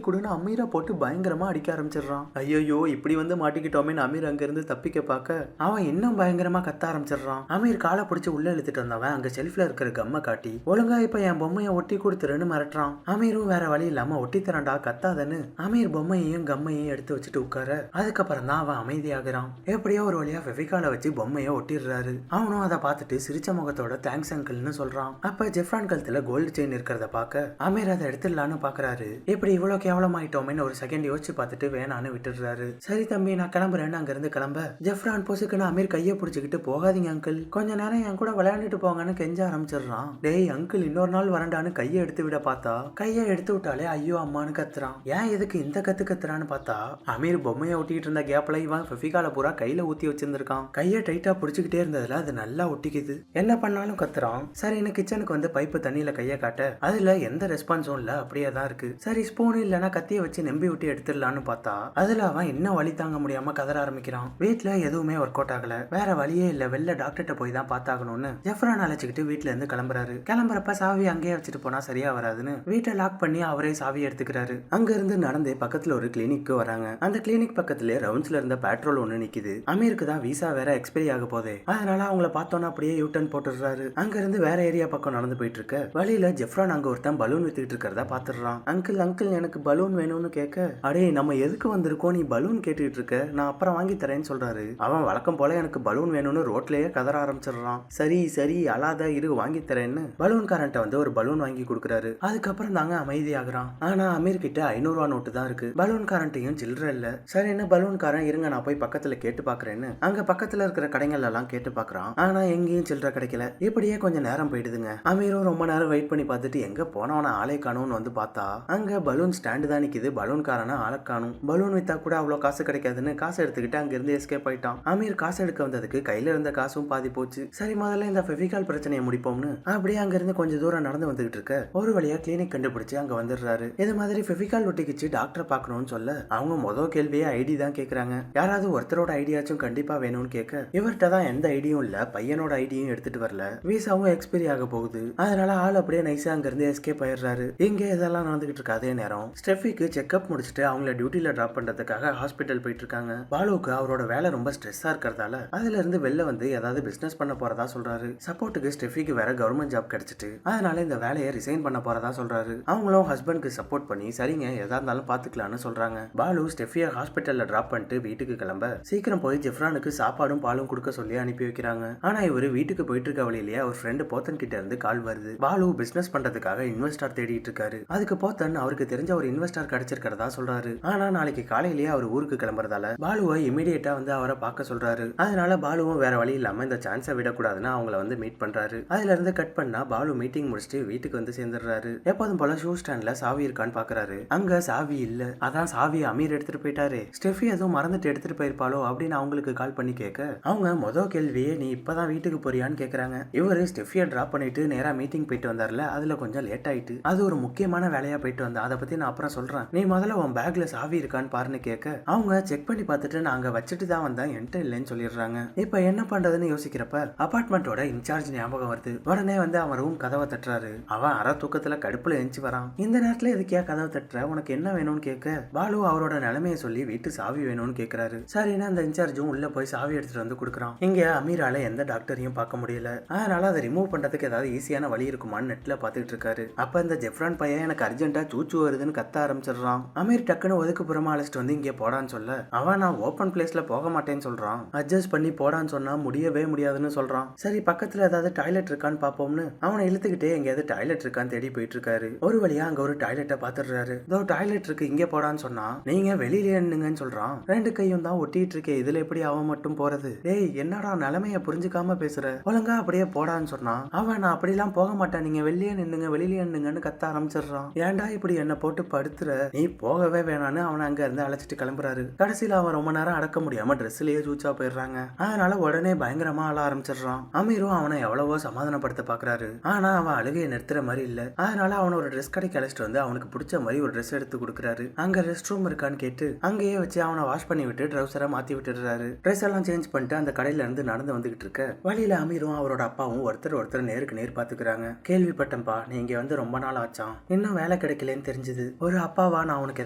S1: கொடுன்னு அமீரை போட்டு பயங்கரமா அடிக்க ஆரம்பிச்சிடுறான். ஐயோ இப்படி வந்து மாட்டிக்கிட்டோமேன்னு அமீர் அங்க இருந்து தப்பிக்க பார்க்க அவன் இன்னும் பயங்கரமா கத்த ஆரம்பிச்சிடுறான். அமீர் காலை பிடிச்சு உள்ள இழுத்துட்டு வந்தவன் அங்க செல்ஃப்ல இருக்கிற கம்மை காட்டி ஒழுங்கா இப்ப என் பொம்மைய ஒட்டி கொடுத்துருன்னு மிரட்டுறான். அமீரும் வேற வழி இல்லாம ஒட்டி தரண்டா கத்தாதன்னு அமீர் பொம்மையையும் கம்மையும் எடுத்து வச்சுட்டு உட்கார அதுக்கப்புறம் தான் அவன் அமைதியாகிறான். எப்படியோ ஒரு வழியா ஃபெவிகாலை வச்சு பொம்மைய ஒட்டிடுறாரு. அவனும் அதை பார்த்துட்டு சிரிச்ச முகத்தோட தேங்க்ஸ் அங்கிள்னு சொல்றான். அப்ப ஜெஃப்ரான் கழுத்துல கோல்டு செயின் இருக்கிறத பார்க்க அமீர் அதை எடுத்துடலான்னு பாக்குறாரு. இப்படி இவ்வளவு கேவலமாயிட்டோமேன்னு ஒரு செகண்ட் யோசிச்சு பார்த்துட்டு வேணான்னு விட்டுடுறாரு. சரி தம்பி நான் கிளம்புறேன்னு அங்க இருந்து கிளம்ப ஜெஃப்ரான் பொசுக்குன்னு அமீர் கையை பிடிச்சிக்கிட்டு போகாதீங்க அங்கிள் கொஞ்ச நேரம் என் கூட விளையாண்டுட்டு போங்கன்னு கெஞ்ச ஆரம்பிச்சிடுறான். டேய் அங்கிள் இன்னொரு நாள் வரண்டான்னு கையை எடுத்து விட பார்த்தா கையை எடுத்து விட்டாலே ஐயோ அம்மானு கத்துறான். ஏன் எதுக்கு இந்த கத்துறான்னு பார்த்தா அமீர் பொம்மையை ஒட்டிட்டு இருந்த கேப்ல இவன் ஃபெவிகால பூரா கையில ஊத்தி வச்சிருந்திருக்கான். கையை டைட்டா பிடிச்சிக்கிட்டே இருந்ததுல அது நல்லா ஒட்டிக்குது. என்ன பண்ணாலும் கத்துறான். சரின்னு கிச்சனுக்கு வந்து பைப்பு தண்ணியில கையை காட்ட அதுல எந்த ரெஸ்பான்ஸும் இல்ல அப்படியே தான் இருக்கு. சரி ஸ்பூன் இல்லைன்னா கத்தியை வச்சு நம்பி விட்டு எடுத்துடலான்னு பார்த்தா அதுல அவன் இன்னும் வலி தாங்க முடியாம கதற ஆரம்பிக்கிறான். வீட்டுல எதுவுமே ஒர்க் அவுட் ஆகல. வேற வழியே இல்ல வெளில டாக்டர்கிட்ட போய் தான் பார்த்தாகணும்னு ஜெஃப்ரான் அழைச்சிக்கிட்டு வீட்டுல இருந்து கிளம்புறாரு. கிளம்புறப்ப சாவி அங்கேயே வச்சுட்டு போனா சரியா வராதுன்னு வீட்டை லாக் பண்ணி அவரே சாவி எடுத்துக்கிறாரு. அங்க இருந்து நடந்தே பக்கத்துல ஒரு கிளினிக்கு வராங்க. அந்த கிளினிக் பக்கத்துல ரவுண்ட்ஸ்ல இருந்த பெட்ரோல் ஒண்ணு நிக்குது. அமீருக்கு தான் விசா வேற எக்ஸ்பைரி ஆக போதே. அதனால அவங்கள பார்த்தோன்னா அப்படியே யூட்டன் போட்டுடுறாரு. அங்க இருந்து வேற ஏரியா பக்கம் நடந்து போயிட்டு இருக்க வழியில ஜெஃப்ரான் அங்க ஒருத்தன் பலூன் வித்துக்கிட்டு இருக்கிறத பாத்துடுறான். அங்கிள் எனக்கு பலூன் வேணும்னு கேட்க அடே நம்ம எதுக்கு வந்திருக்கோம் நீ பலூன் கேட்டுட்டு இருக்க நான் அப்புறம் வாங்கி தரேன்னு சொல்றாரு. அவன் வழக்கம் போல எனக்கு பலூன் வேணும்னு ரோட்லயே கதற ஆரம்பிச்சிடுறான். சரி அழாத இரு வாங்கி தரேன்னு பலூன் காரன்ட்ட வந்து ஒரு பலூன் வாங்கி கொடுக்குறாரு. அதுக்கப்புறம் தாங்க அமைதியாகிறான். ஆனா அமீர் கிட்ட 500 ரூபா நோட்டு தான் இருக்கு. பலூன் காரன்ட்டையும் சில்லற இல்ல. சரின்னு பலூன் காரன் இருங்க நான் போய் பக்கத்துல கேட்டு பாக்குறேன்னு அங்க பக்கத்துல இருக்கிற கடைகள் எல்லாம் கேட்டு பாக்குறான். ஆனா எங்கேயும் சில்லற கிடைக்கல. இப்படியே கொஞ்சம் நேரம் போயிடுதுங்க. அமீரும் ரொம்ப நேரம் வெயிட் பண்ணி பார்த்துட்டு எங்க போனவன ஆளே காணும்னு வந்து பார்த்தா அங்க பலூன் ஸ்டாண்டு தான் நிக்குது. பலூன் காரன ஆளை காணும். பலூன் வித்தா கூட அவ்வளவு காசு கிடைக்காதுன்னு காசு எடுத்துக்கிட்டு அங்க இருந்து எஸ்கேப் ஆயிட்டான். அமீர் காசு எடுக்க வந்ததுக்கு கையில இருந்த காசும் பாதி போச்சு. சரி முதல்ல இந்த ஃபெவிகால் பிரச்சனையை முடிப்போம்னு அப்படியே அங்க இருந்து கொஞ்சம் தூரம் நடந்து வந்துகிட்டு இருக்க ஒரு வழியா கிளினிக் கண்டுபிடிச்சு அங்க வந்துடுறாரு. இது மாதிரி ஃபெவிகால் ஒட்டிக்கிச்சு டாக்டர் பார்க்கணும்னு சொல்ல அவங்க முதல் கேள்வியே ஐடி தான் கேக்குறாங்க. யாராவது ஒருத்தரோட ஐடியாச்சும் கண்டிப்பா வேணும்னு கேட்க இவர்கிட்ட தான் எந்த ஐடியும் இல்ல, பையனோட ஐடியும் எடுத்துட்டு வரல, விசாவும் எக்ஸ்பைரி ஆக போகுது, அதனால ஆள் அப்படியே நைஸா அங்க இருந்து எஸ்கேப் ஆயிடுறாரு. இங்க இதெல்லாம் நடந்துகிட்டு இருக்க அதே நேரம் ஸ்டெஃபிக்கு செக்அப் முடிச்சுட்டு அவங்கள டியூட்டில டிராப் பண்றதுக்காக ஹாஸ்பிட்டல் போயிட்டு இருக்காங்க. பாலுவுக்கு அவரோட வேலை ரொம்ப ஸ்ட்ரெஸ்ஸா இருக்கிறதால அதுல இருந்து வெளில வந்து ஏதாவது பிசினஸ் பண்ண போறதா சொல்றாரு. சப்போர்ட்டுக்கு ஸ்டெஃபிக்கு வேற கவர்மெண்ட் ஜாப் கிடைச்சிட்டு அதனால இந்த வேலையை ரிசைன் பண்ண போறதா சொல்றாரு. அவங்களும் ஹஸ்பண்ட்க்கு சப்போர்ட் பண்ணி சரிங்க எதா இருந்தாலும் பாத்துக்கலாம்னு சொல்றாங்க. பாலு ஸ்டெஃபியை ஹாஸ்பிட்டல்ல டிராப் பண்ணிட்டு வீட்டுக்கு கிளம்ப சீக்கிரம் போய் ஜெஃப்ரானுக்கு சாப்பாடும் பாலும் கொடுக்க சொல்லி அனுப்பி வைக்கிறாங்க. ஆனா இவரு வீட்டுக்கு போயிட்டு இருக்க வழியிலேயே அவர் ஃப்ரெண்டு போத்தன் கிட்ட இருந்து கால் வருது. பாலு பிசினஸ் பண்றதுக்காக இன்வெஸ்டர் தேடிட்டு இருக்காரு. அதுக்கு போத்தன் அவருக்கு தெரிஞ்ச ஒரு இன்வெஸ்டர் கிடைச்சிருக்கிறதா சொல்றாரு. ஆனா நாளைக்கு காலையிலேயே அவர் ஊருக்கு கிளம்புறதால பாலுவை இமீடியட்டா வந்து அவரை பார்க்க சொல்றாரு. அதனால பாலுவும் வேற வழி இல்லாம இந்த சான்ஸை விடக்கூடாதுன்னு அவங்கள வந்து மீட் பண்றாரு. அதுல இருந்து கட் பண்ணா பாலு மீட்டிங் முடிச்சுட்டு வீட்டுக்கு வந்து சேர்ந்துடுறாரு. எப்போதும் போல ஷூ ஸ்டாண்ட்ல சாவி இருக்கான்னு பாக்குறாரு. அங்க சாவி இல்ல. அதான் சாவி அமீர் எடுத்துட்டு போயிட்டாரு. ஸ்டெஃபி எதுவும் மறந்துட்டு எடுத்துட்டு போயிருப்பாளோ அப்படின்னு அவங்களுக்கு கால் பண்ணி கேட்க அவங்க முதல் கேள்வியே நீ இப்பதான் வீட்டுக்கு போறியான்னு கேக்குறாங்க. இவரு ஸ்டெஃபியை டிராப் பண்ணிட்டு நேரா மீட்டிங் போயிட்டு வந்தார்ல, அதுல கொஞ்சம் லேட் ஆயிட்டு அது ஒரு முக்கியமான வேலையா போயிட்டு வந்தா, அதை பத்தி நான் அப்புறம் சொல்றேன், நீ முதல்ல உன் பேக்ல சாவி இருக்கான்னு பாருன்னு கேட்க அவங்க செக் பண்ணி பார்த்துட்டு நாங்க வச்சுட்டு தான் வந்தேன் என்கிட்ட இல்லைன்னு சொல்லிடுறாங்க. இப்ப என்ன பண்றதுன்னு யோசிக்கிறப்ப அபார்ட்மெண்டோட இன்சார்ஜ் ஞாபகம் வருது. உடனே வந்து அவன் ரூம் கதவை தட்டுறாரு. அவன் அரை தூக்கத்துல கடுப்புல எஞ்சி வரான். இந்த நேரத்துல எதுக்கியா கதவை தட்டுற, உனக்கு என்ன வேணும்னு கேட்க பாலு அவரோட நிலைமையை சொல்லி வீட்டு சாவி வேணும்னு கேட்கிறாரு. சரின்னு அந்த இன்சார்ஜும் உள்ள போய் சாவி எடுத்துட்டு வந்து கொடுக்குறான். இங்க அமீரால எந்த டாக்டரையும் பார்க்க முடியல, அதனால அதை ரிமூவ் பண்றதுக்கு ஏதாவது ஈஸியான வழி இருக்குமான்னு நெட்ல பாத்துட்டு இருக்காரு. அப்ப இந்த ஜெஃப்ரான் பையன் எனக்கு அர்ஜென்ட்டா சூச்சு வருதுன்னு கத்த ஆரம்பிச்சிடுறான். அமீர் டக்குன்னு ஒதுக்குப்புறமா அழைச்சிட்டு வந்து இங்கே போடான்னு சொல்ல அவன் நான் ஓப்பன் பிளேஸ்ல போக மாட்டேன்னு சொல்றான். அட்ஜஸ்ட் பண்ணி போடான்னு சொன்னா முடியவே முடியாதுன்னு சொல்றான். சரி பக்கத்துல ஏதாவது டாய்லெட் இருக்கான்னு பாப்போம்னு அவனை இழுத்துக்கிட்டே எங்கேயாவது டாய்லெட் இருக்கான்னு தேடி போயிட்டு இருக்காரு. ஒரு வழியா அங்க ஒரு டாய்லெட்டை பாத்துடுறாரு. இதோ டாய்லெட் இருக்கு இங்கே போடான்னு சொன்னா நீங்க வெளியில என்னங்கன்னு சொல்றான். ரெண்டு கையும் தான் ஒட்டிட்டு இருக்கே, இதுல எப்படி அவன் மட்டும் போறது? டேய் என்னடா நிலைமைய புரிஞ்சுக்காம பேசுற, ஒழுங்கா அப்படியே போடான்னு சொன்னா அவன் நான் அப்படிலாம் போக மாட்டேன், நீங்க வெளியே நின்னுங்க வெளியே நின்னுங்கன்னு கத்த ஆரம்பிச்சிடுறான். ஏன்டா இப்படி என்ன போட்டு படுத்துற, நீ போகவே வேணான்னு அவனை அங்க இருந்து அழைச்சிட்டு கிளம்புறாரு. கடைசியில அவன் ரொம்ப நேரம் அடக்க முடியாம ட்ரெஸ்லயே சூச்சா போயிடுறாங்க. அதனால உடனே பயங்கரமா அழ ஆரம்பிச்சிடுறான். அமீரும் அவனை எவ்வளவோ சமாதானப்படுத்த பாக்குறாரு. ஆனா அவன் அழுகையை நிறுத்துற மாதிரி இல்ல. அதனால அவன் ஒரு ட்ரெஸ் கடைக்கு அழைச்சிட்டு வந்து அவனுக்கு பிடிச்ச மாதிரி ஒரு ட்ரெஸ் எடுத்து கொடுக்குறாரு. அங்க ரெஸ்ட் ரூம் இருக்கான்னு கேட்டு அங்கேயே வச்சு அவனை வாஷ் பண்ணி விட்டு ட்ரௌசரை மாத்தி விட்டுடுறாரு. ட்ரெஸ் எல்லாம் சேஞ்ச் பண்ணிட்டு அந்த கடையில இருந்து நடந்து வந்துகிட்டு இருக்க வழியில அமீரும் அவரோட அப்பாவும் ஒருத்தர் நேருக்கு நேர் பாத்துக்கிறாங்க. கேள்விப்பட்டேன்பா, நீ இங்க வந்து ரொம்ப நாள் ஆச்சான், இன்னும் வேலை கிடைக்கலன்னு தெரிஞ்சது, ஒரு அப்பாவா நான் உனக்கு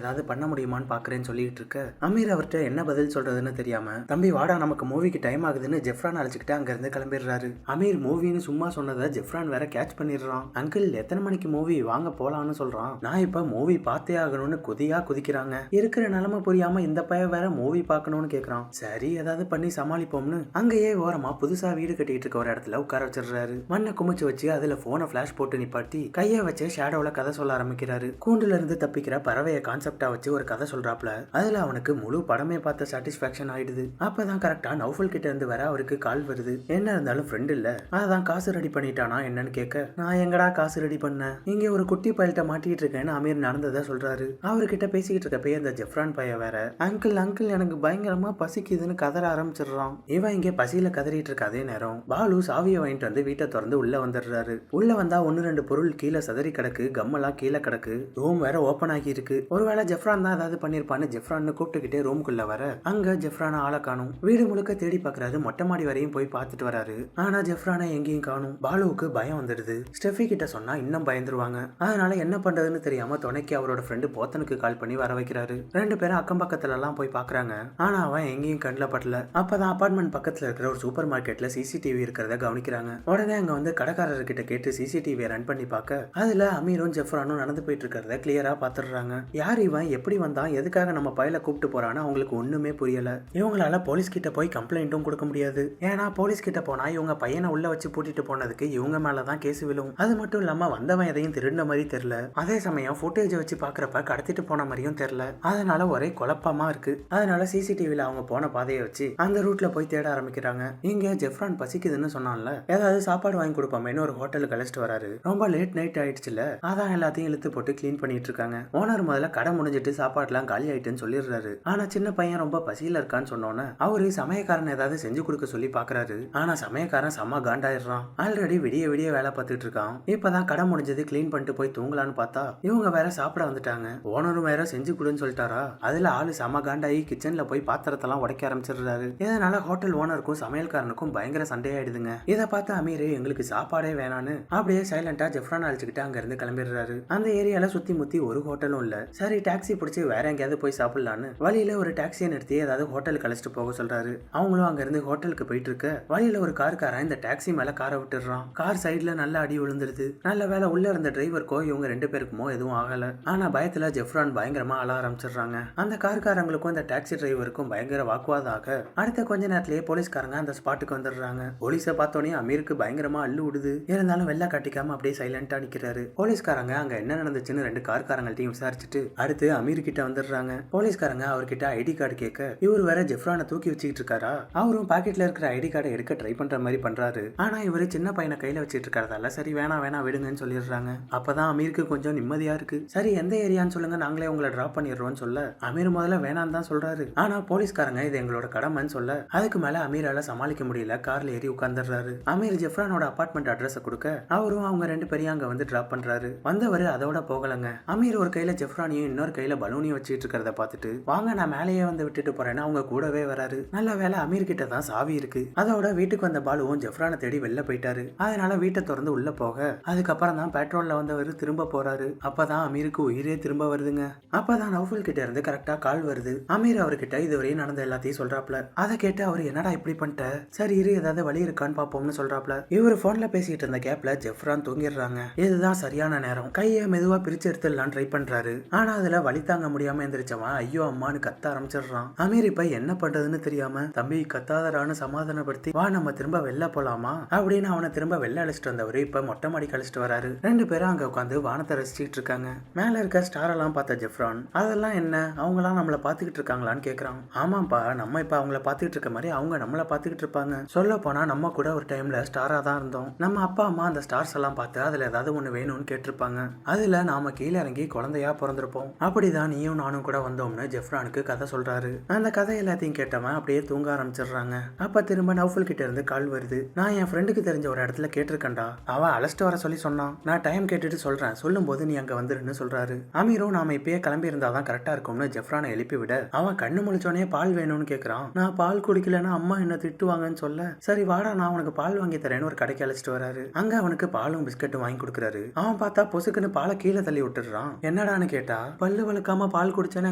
S1: ஏதாவது பண்ண முடியுமான்னு பாக்குறேன்னு சொல்லிட்டு இருக்க அமீர் அவர்கிட்ட என்ன பதில் சொல்றதுன்னு தெரியாம தம்பி வாடா நமக்கு மூவிக்கு டைம் ஆகுதுன்னு ஜெஃப்ரான் அழைச்சிக்கிட்டு அங்க இருந்து கிளம்பிடுறாரு. அமீர் மூவின்னு சும்மா சொன்னதை ஜெஃப்ரான் வேற கேட்ச் பண்ணிடுறான். அங்கிள் எத்தனை மணிக்கு மூவி வாங்க போலான்னு சொல்றான். நான் இப்ப மூவி பார்த்தே ஆகணும்னு கொதியா குதிக்கிறாங்க. இருக்கிற நிலைமை புரியாம இந்த பையன் வேற மூவி பார்க்கணும்னு கேக்குறான். சரி ஏதாவது பண்ணி சமாளிப்போம்னு அங்கேயே ஓரமா புதுசா வீடு கட்டிட்டு இருக்க ஒரு இடத்துல உட்கார வச்சிடுறாரு. மண்ணை குமிச்சு வச்சு அதுல போனை பிளாஷ் போட்டு நிப்பாட்டி கைய வச்சு ஷேடோல கதை சொல்ல ஆரம்பிக்கிறாரு. கூண்டுல இருந்து தப்பிக்கிற பறவைய கான்செப்டா வச்சு ஒரு கதை சொல்றாப்ல. அதுல அவனுக்கு முழு படமே பார்த்த சாட்டிஸ்பாக்சன் ஆயிடுது. அப்பதான் கரெக்டா நௌஃபல் கிட்ட இருந்து வர அவருக்கு கால் வருது. என்ன இருந்தாலும் ஃப்ரெண்ட் இல்ல, அதான் காசு ரெடி பண்ணிட்டானா என்னன்னு கேட்க நான் எங்கடா காசு ரெடி பண்ண, இங்க ஒரு குட்டி பயல்கிட்ட மாட்டிட்டு இருக்கேன்னு அமீர் நடந்ததை சொல்றாரு. அவர்கிட்ட பேசிக்கிட்டு இருக்கப்பே அந்த ஜெஃப்ரான் பையன் வேற அங்கிள் அங்கிள் எனக்கு பயங்கரமா பசிக்குதுன்னு கதற ஆரம்பிச்சிடுறான். இவன் இங்க பசியில கதறிட்டு இருக்க அதே நேரம் பாலு சாவியை வாங்கிட்டு வந்து வீட்டை திறந்து உள்ள வந்துடுறாரு. உள்ள வந்தா ஒன்னு ரெண்டு பொருள் கீழே சதறி கிடக்கு, கம்மெல்லாம் கீழே கிடக்கு, ரூம் வேற ஓபன் ஆகி இருக்கு. ஒருவேளை ஜெஃப்ரான் தான் ஏதாவது பண்ணிருப்பான்னு ஜெஃப்ரான் கூப்பிட்டுக்கிட்டே ரூம்குள்ள வர அங்க ஜெஃப்ரான ஆளை காணும். வீடு முழுக்க தேடி பாக்குறாரு. மொட்டை மாடி வரையும் போய் பார்த்துட்டு வராரு. ஆனா ஜெஃப்ரான எங்கேயும் காணும். பாலுவுக்கு பயம் வந்துடுது. ஸ்டெஃபி கிட்ட சொன்னா இன்னும் பயந்துருவாங்க. அதனால என்ன பண்றதுன்னு தெரியாம துணைக்கு அவரோட ஃப்ரெண்டு போத்தனுக்கு கால் பண்ணி வர வைக்கிறாரு. ரெண்டு பேரும் அக்கம் பக்கத்துல எல்லாம் போய் பாக்குறாங்க. ஆனா அவன் எங்கேயும் கண்ணில் படல. அப்பதான் அபார்ட்மெண்ட் பக்கத்துல இருக்கிற ஒரு சூப்பர் மார்க்கெட்ல சிசிடிவி இருக்கிறத கவனிக்கிறாங்க. உடனே அங்க வந்து கடைக்காரர்கிட்ட கேட்டு சிசிடிவியை ரன் பண்ணி பார்க்க அதுல அமீரும் ஜெஃப்ரானும் நடந்து போயிட்டு இருக்கிறத கிளியரா பாத்துடுறாங்க. யார் இவன், எப்படி வந்தான், எதுக்காக நம்ம பையல கூப்பிட்டு போறான்னு அவங்களுக்கு ஒண்ணுமே புரியல. இவங்களால போலீஸ் கிட்ட போய் கம்ப்ளைண்ட்டும் கொடுக்க முடியாது. ஏன்னா போலீஸ் கிட்ட போனா இவங்க பையனை உள்ள வச்சு பூட்டிட்டு போனதுக்கு இவங்க மேலதான் கேஸ் விழும். அது மட்டும் இல்லாம வந்தவன் எதையும் திருடின மாதிரி தெரியல. அதே சமயம் ஃபுட்டேஜ் வச்சு பாக்குறப்ப கடத்திட்டு போன மாதிரியும் தெரியல. அதனால ஒரே குழப்பமா இருக்கு. அதனால சிசிடிவில அவங்க போன பாதையை வச்சு அந்த ரூட்ல போய் தேட ஆரம்பிக்கிறாங்க. இங்க ஜெஃப்ரான் பசிக்குதுன்னு சொன்னான்ல, ஏதாவது சாப்பாடு வாங்கி கொடுப்போமேன்னு ஒரு ஹோட்டலுக்கு அழைச்சிட்டு வராரு. ரொம்ப லேட் நைட் ஆயிடுச்சுல, அதான் எல்லாத்தையும் இழுத்து போட்டு கிளீன் பண்ணிட்டு இருக்காங்க. ஓனர் முதல்ல கடை முடிஞ்சிட்டு சாப்பாடுலாம் காலி ஆயிட்டுன்னு சொல்லிடுறாரு. ஆனா சின்ன பையன் ரொம்ப பசியில இருக்கான்னு சொன்னோன்னே அவரு சமயக்காரன் ஏதாவது செஞ்சு கொடுக்க சொல்லி பாக்குறாரு. ஆனா சமயக்காரன் செம்ம காண்டாயிடுறான். ஆல்ரெடி விடிய விடிய வேலை பார்த்துட்டு இருக்கான். இப்பதான் கடை முடிஞ்சது கிளீன் பண்ணிட்டு போய் தூங்கலான்னு பார்த்தா இவங்க வேற சாப்பிட வந்துட்டாங்க. ஓனரும் வேற செஞ்சு கொடுன்னு சொல்லிட்டாரா. அதுல ஆளு செம காண்டாயி கிச்சன்ல போய் பாத்திரத்தெல்லாம் உடைக்க ஆரம்பிச்சிடுறாரு. இதனால ஹோட்டல் ஓனருக்கும் சமையல்காரனுக்கும் பயங்கர சண்டையாயிடுதுங்க. இதை பார்த்து அமீர் எங்களுக்கு சாப்பாடே வேணான்னு அப்படியே சைலண்டா ஜெஃப்ரான் அழைச்சுக்கிட்டு அங்க இருந்து கிளம்பிடுறாரு. அந்த ஏரியால சுத்தி முத்தி ஒரு ஹோட்டலும் இல்ல. சரி டாக்ஸி பிடிச்சி வேற எங்கேயாவது போய் சாப்பிடலான்னு வழியில ஒரு டாக்ஸியை நிறுத்தி ஏதாவது ஹோட்டலுக்கு அழைச்சிட்டு போக சொல்றாரு. அவங்களும் அங்க இருந்து ஹோட்டலுக்கு போயிட்டு இருக்க வழியில ஒரு காருக்காரன் இந்த டாக்ஸி மேல காரை விட்டுறான். கார் சைடுல நல்ல அடி விழுந்துருது. நல்ல வேலை உள்ள இருந்த டிரைவருக்கோ இவங்க 2 பேருக்குமோ எதுவும் ஆகல. ஆனா பயத்துல ஜெஃப்ரான் பயங்கரமா அழ ஆரம்பிச்சிடுறாங்க. அந்த கார்காரங்களுக்கும் இந்த டாக்ஸி டிரைவருக்கும் பயங்கர வாக்குவாதம் ஆக அடுத்த கொஞ்ச நேரத்திலேயே போலீஸ்காரங்க அந்த ஸ்பாட்டுக்கு வந்துடுறாங்க. போலீஸை பார்த்தோன்னே அமீருக்கு பயங்கரமா அள்ளு விடுது. இருந்தாலும் வெள்ள காட்டிக்காம அப்படியே சைலண்டா நிக்கிறாரு. போலீஸ்காரங்க அங்க என்ன நடந்துச்சுன்னு 2 கார்காரங்கள்ட்டையும் விசாரிச்சுட்டு அடுத்து அமீர் கிட்ட வந்துடுறாங்க. போலீஸ்காரங்க அவர்கிட்ட ஐடி கார்டு கேட்க இவர் வேற ஜெஃப்ரானை தூக்கி வச்சுக்கிட்டு இருக்காரா. அவரும் பாக்கெட்ல இருக்கிற ஐடி கார்டை எடுக்க ட்ரை பண்ற மாதிரி பண்றாரு. ஆனா இவரு சின்ன பையனை கையில வச்சிட்டு இருக்கிறதால சரி வேணா விடுங்கன்னு சொல்லிடுறாங்க. அப்பதான் அமீருக்கு கொஞ்சம் நிம்மதியா இருக்கு. சரி எந்த ஏரியான்னு சொல்லுங்க, நாங்களே உங்களை டிராப் பண்ணிடுறோம்னு சொல்ல அமீர் முதல்ல வேணான்னு தான் சொல்றாரு. ஆனா போலீஸ்காரங்க இது எங்களோட கடமைன்னு சொல்ல அதுக்கு மேல அமீரால சமாளிக்க முடியல. கார்ல ஏறி உட்கார்ந்துடுறாரு. அமீர் ஜெஃப்ரானோட அபார்ட்மெண்ட் அட்ரஸ் கொடுக்க அவரும் அவங்க 2 பேரையும் அங்க வந்து டிராப் பண்றாரு. வந்தவர் அதோட போகலங்க. அமீர் ஒரு கையில ஜெஃப்ரானையும் இன்னொரு கையில பலூனையும் வச்சுட்டு இருக்கிறத பார்த்துட்டு வாங்க நான் மேலேயே வந்து விட்டுட்டு போறேன்னு அவங்க கூடவே வராரு. நல்ல வேலை அமீர் கிட்ட தான் சாவி இருக்கு. அதோட வீட்டுக்கு வந்த பாலுவும் ஜெஃப்ரானை தேடி வெளில போயிட்டாரு. அதனால வீட்டை திறந்து உள்ள போக அதுக்கப்புறம் தான் பெட்ரோல்ல வந்தவர் திரும்ப போறாரு. அப்பதான் அமீருக்கு உயிரே திரும்ப வருதுங்க. அப்பதான் நௌஃபல் கிட்ட இருந்து கரெக்டா கால் வருது. அமீர் அவர்கிட்ட இதுவரையும் நடந்த எல்லாத்தையும் சொல்றாப்ல. அதை கேட்டு அவர் என்னடா இப்படி பண்ணிட்ட, சரி இரு ஏதாவது வழி இருக்கான்னு பாப்போம்னு சொல்றாப்ல. இவர் போன்ல பேசிட்டு இருந்த கேப்ல ஜெஃப்ரான் தூங்கிடுறாங்க. இதுதான் சரியான நேரம். கையை மெதுவா பிரிச்சு எடுத்துடலாம் ட்ரை பண்றாரு. ஆனா அதுல வழி தாங்க முடியாம எந்திரிச்சவன் ஐயோ அம்மான்னு கத்த ஆரம்பிச்சிடுறான். அமீர் இப்ப என்ன பண்றதுன்னு தெரியாம தம்பி கத்தாதரான்னு சமாதானப்படுத்தி வா நம்ம திரும்ப வெளில போலாமா அப்படின்னு அவனை திரும்ப வெளில அழைச்சிட்டு வந்தவரு இப்ப மொட்டை மாடி கழிச்சிட்டு வராரு. 2 பேரும் அங்க உட்காந்து வானத்தை ரசிச்சிட்டு இருக்காங்க. மேல இருக்க ஸ்டார் எல்லாம் பார்த்த ஜெஃப்ரான் அதெல்லாம் என்ன அவங்களாம் நம்மள பாத்துக்கிட்டு இருக்காங்களான்னு கேக்குறான். ஆமாப்பா நம்ம இப்ப அவங்கள பாத்துக்கிட்டு இருக்க மாதிரி அவங்க நம்மள பாத்துக்கிட்டு இருப்பாங்க. சொல்ல போனா நம்ம கூட ஒரு டைம்ல ஸ்டாரா தான் இருந்தோம். நம்ம அப்பா அம்மா அந்த ஸ்டார்ஸ் எல்லாம் பார்த்து அதுல ஏதாவது ஒண்ணு வேணும்னு கேட்டிருப்பாங்க. அதுல நாம கீழே இறங்கி குழந்தையா பிறந்திருப்போம். அப்படிதான் நீயும் நானும் கூட வந்தோம்னு ஜெஃப்ரானுக்கு கதை சொல்றாரு. அந்த கதை எல்லாத்தையும் கேட்டவன் அப்படியே தூங்க ஆரம்பிச்சிடுறாங்க. அப்ப திரும்ப நௌஃபல் கிட்ட இருந்து கால் வருது. நான் என் ஃப்ரெண்டுக்கு தெரிஞ்ச ஒரு இடத்துல கேட்டிருக்கேன்டா, அவன் அழைச்சிட்டு வர சொல்லி சொன்னான். நான் டைம் கேட்டுட்டு சொல்றேன், சொல்லும் போது நீ அங்க வந்துருன்னு சொல்றாரு. அமீரும் நாம இப்பயே கிளம்பி இருந்தாதான் கரெக்டா இருக்கும்னு ஜெஃப்ரானை எழுப்பி விட அவன் கண்ணு முழிச்சோனே பால் வேணும்னு கேக்குறான். நான் பால் குடிக்கலன்னா அம்மா என்ன திட்டுவாங்கன்னு சொல்ல சரி வாடா நான் உனக்கு பால் வாங்கி தரேன்னு ஒரு கடைக்கு அழைச்சிட்டு வராரு. அங்க அவனுக்கு பாலும் பிஸ்கட்டும் வாங்கி கொடுக்குறாரு. அவன் பார்த்தா பொசுக்குன்னு பாலை கீழே தள்ளி விட்டுறான். என்னடான்னு கேட்டா பல்லு வளர்க்காம பால் குடிச்சேன்னு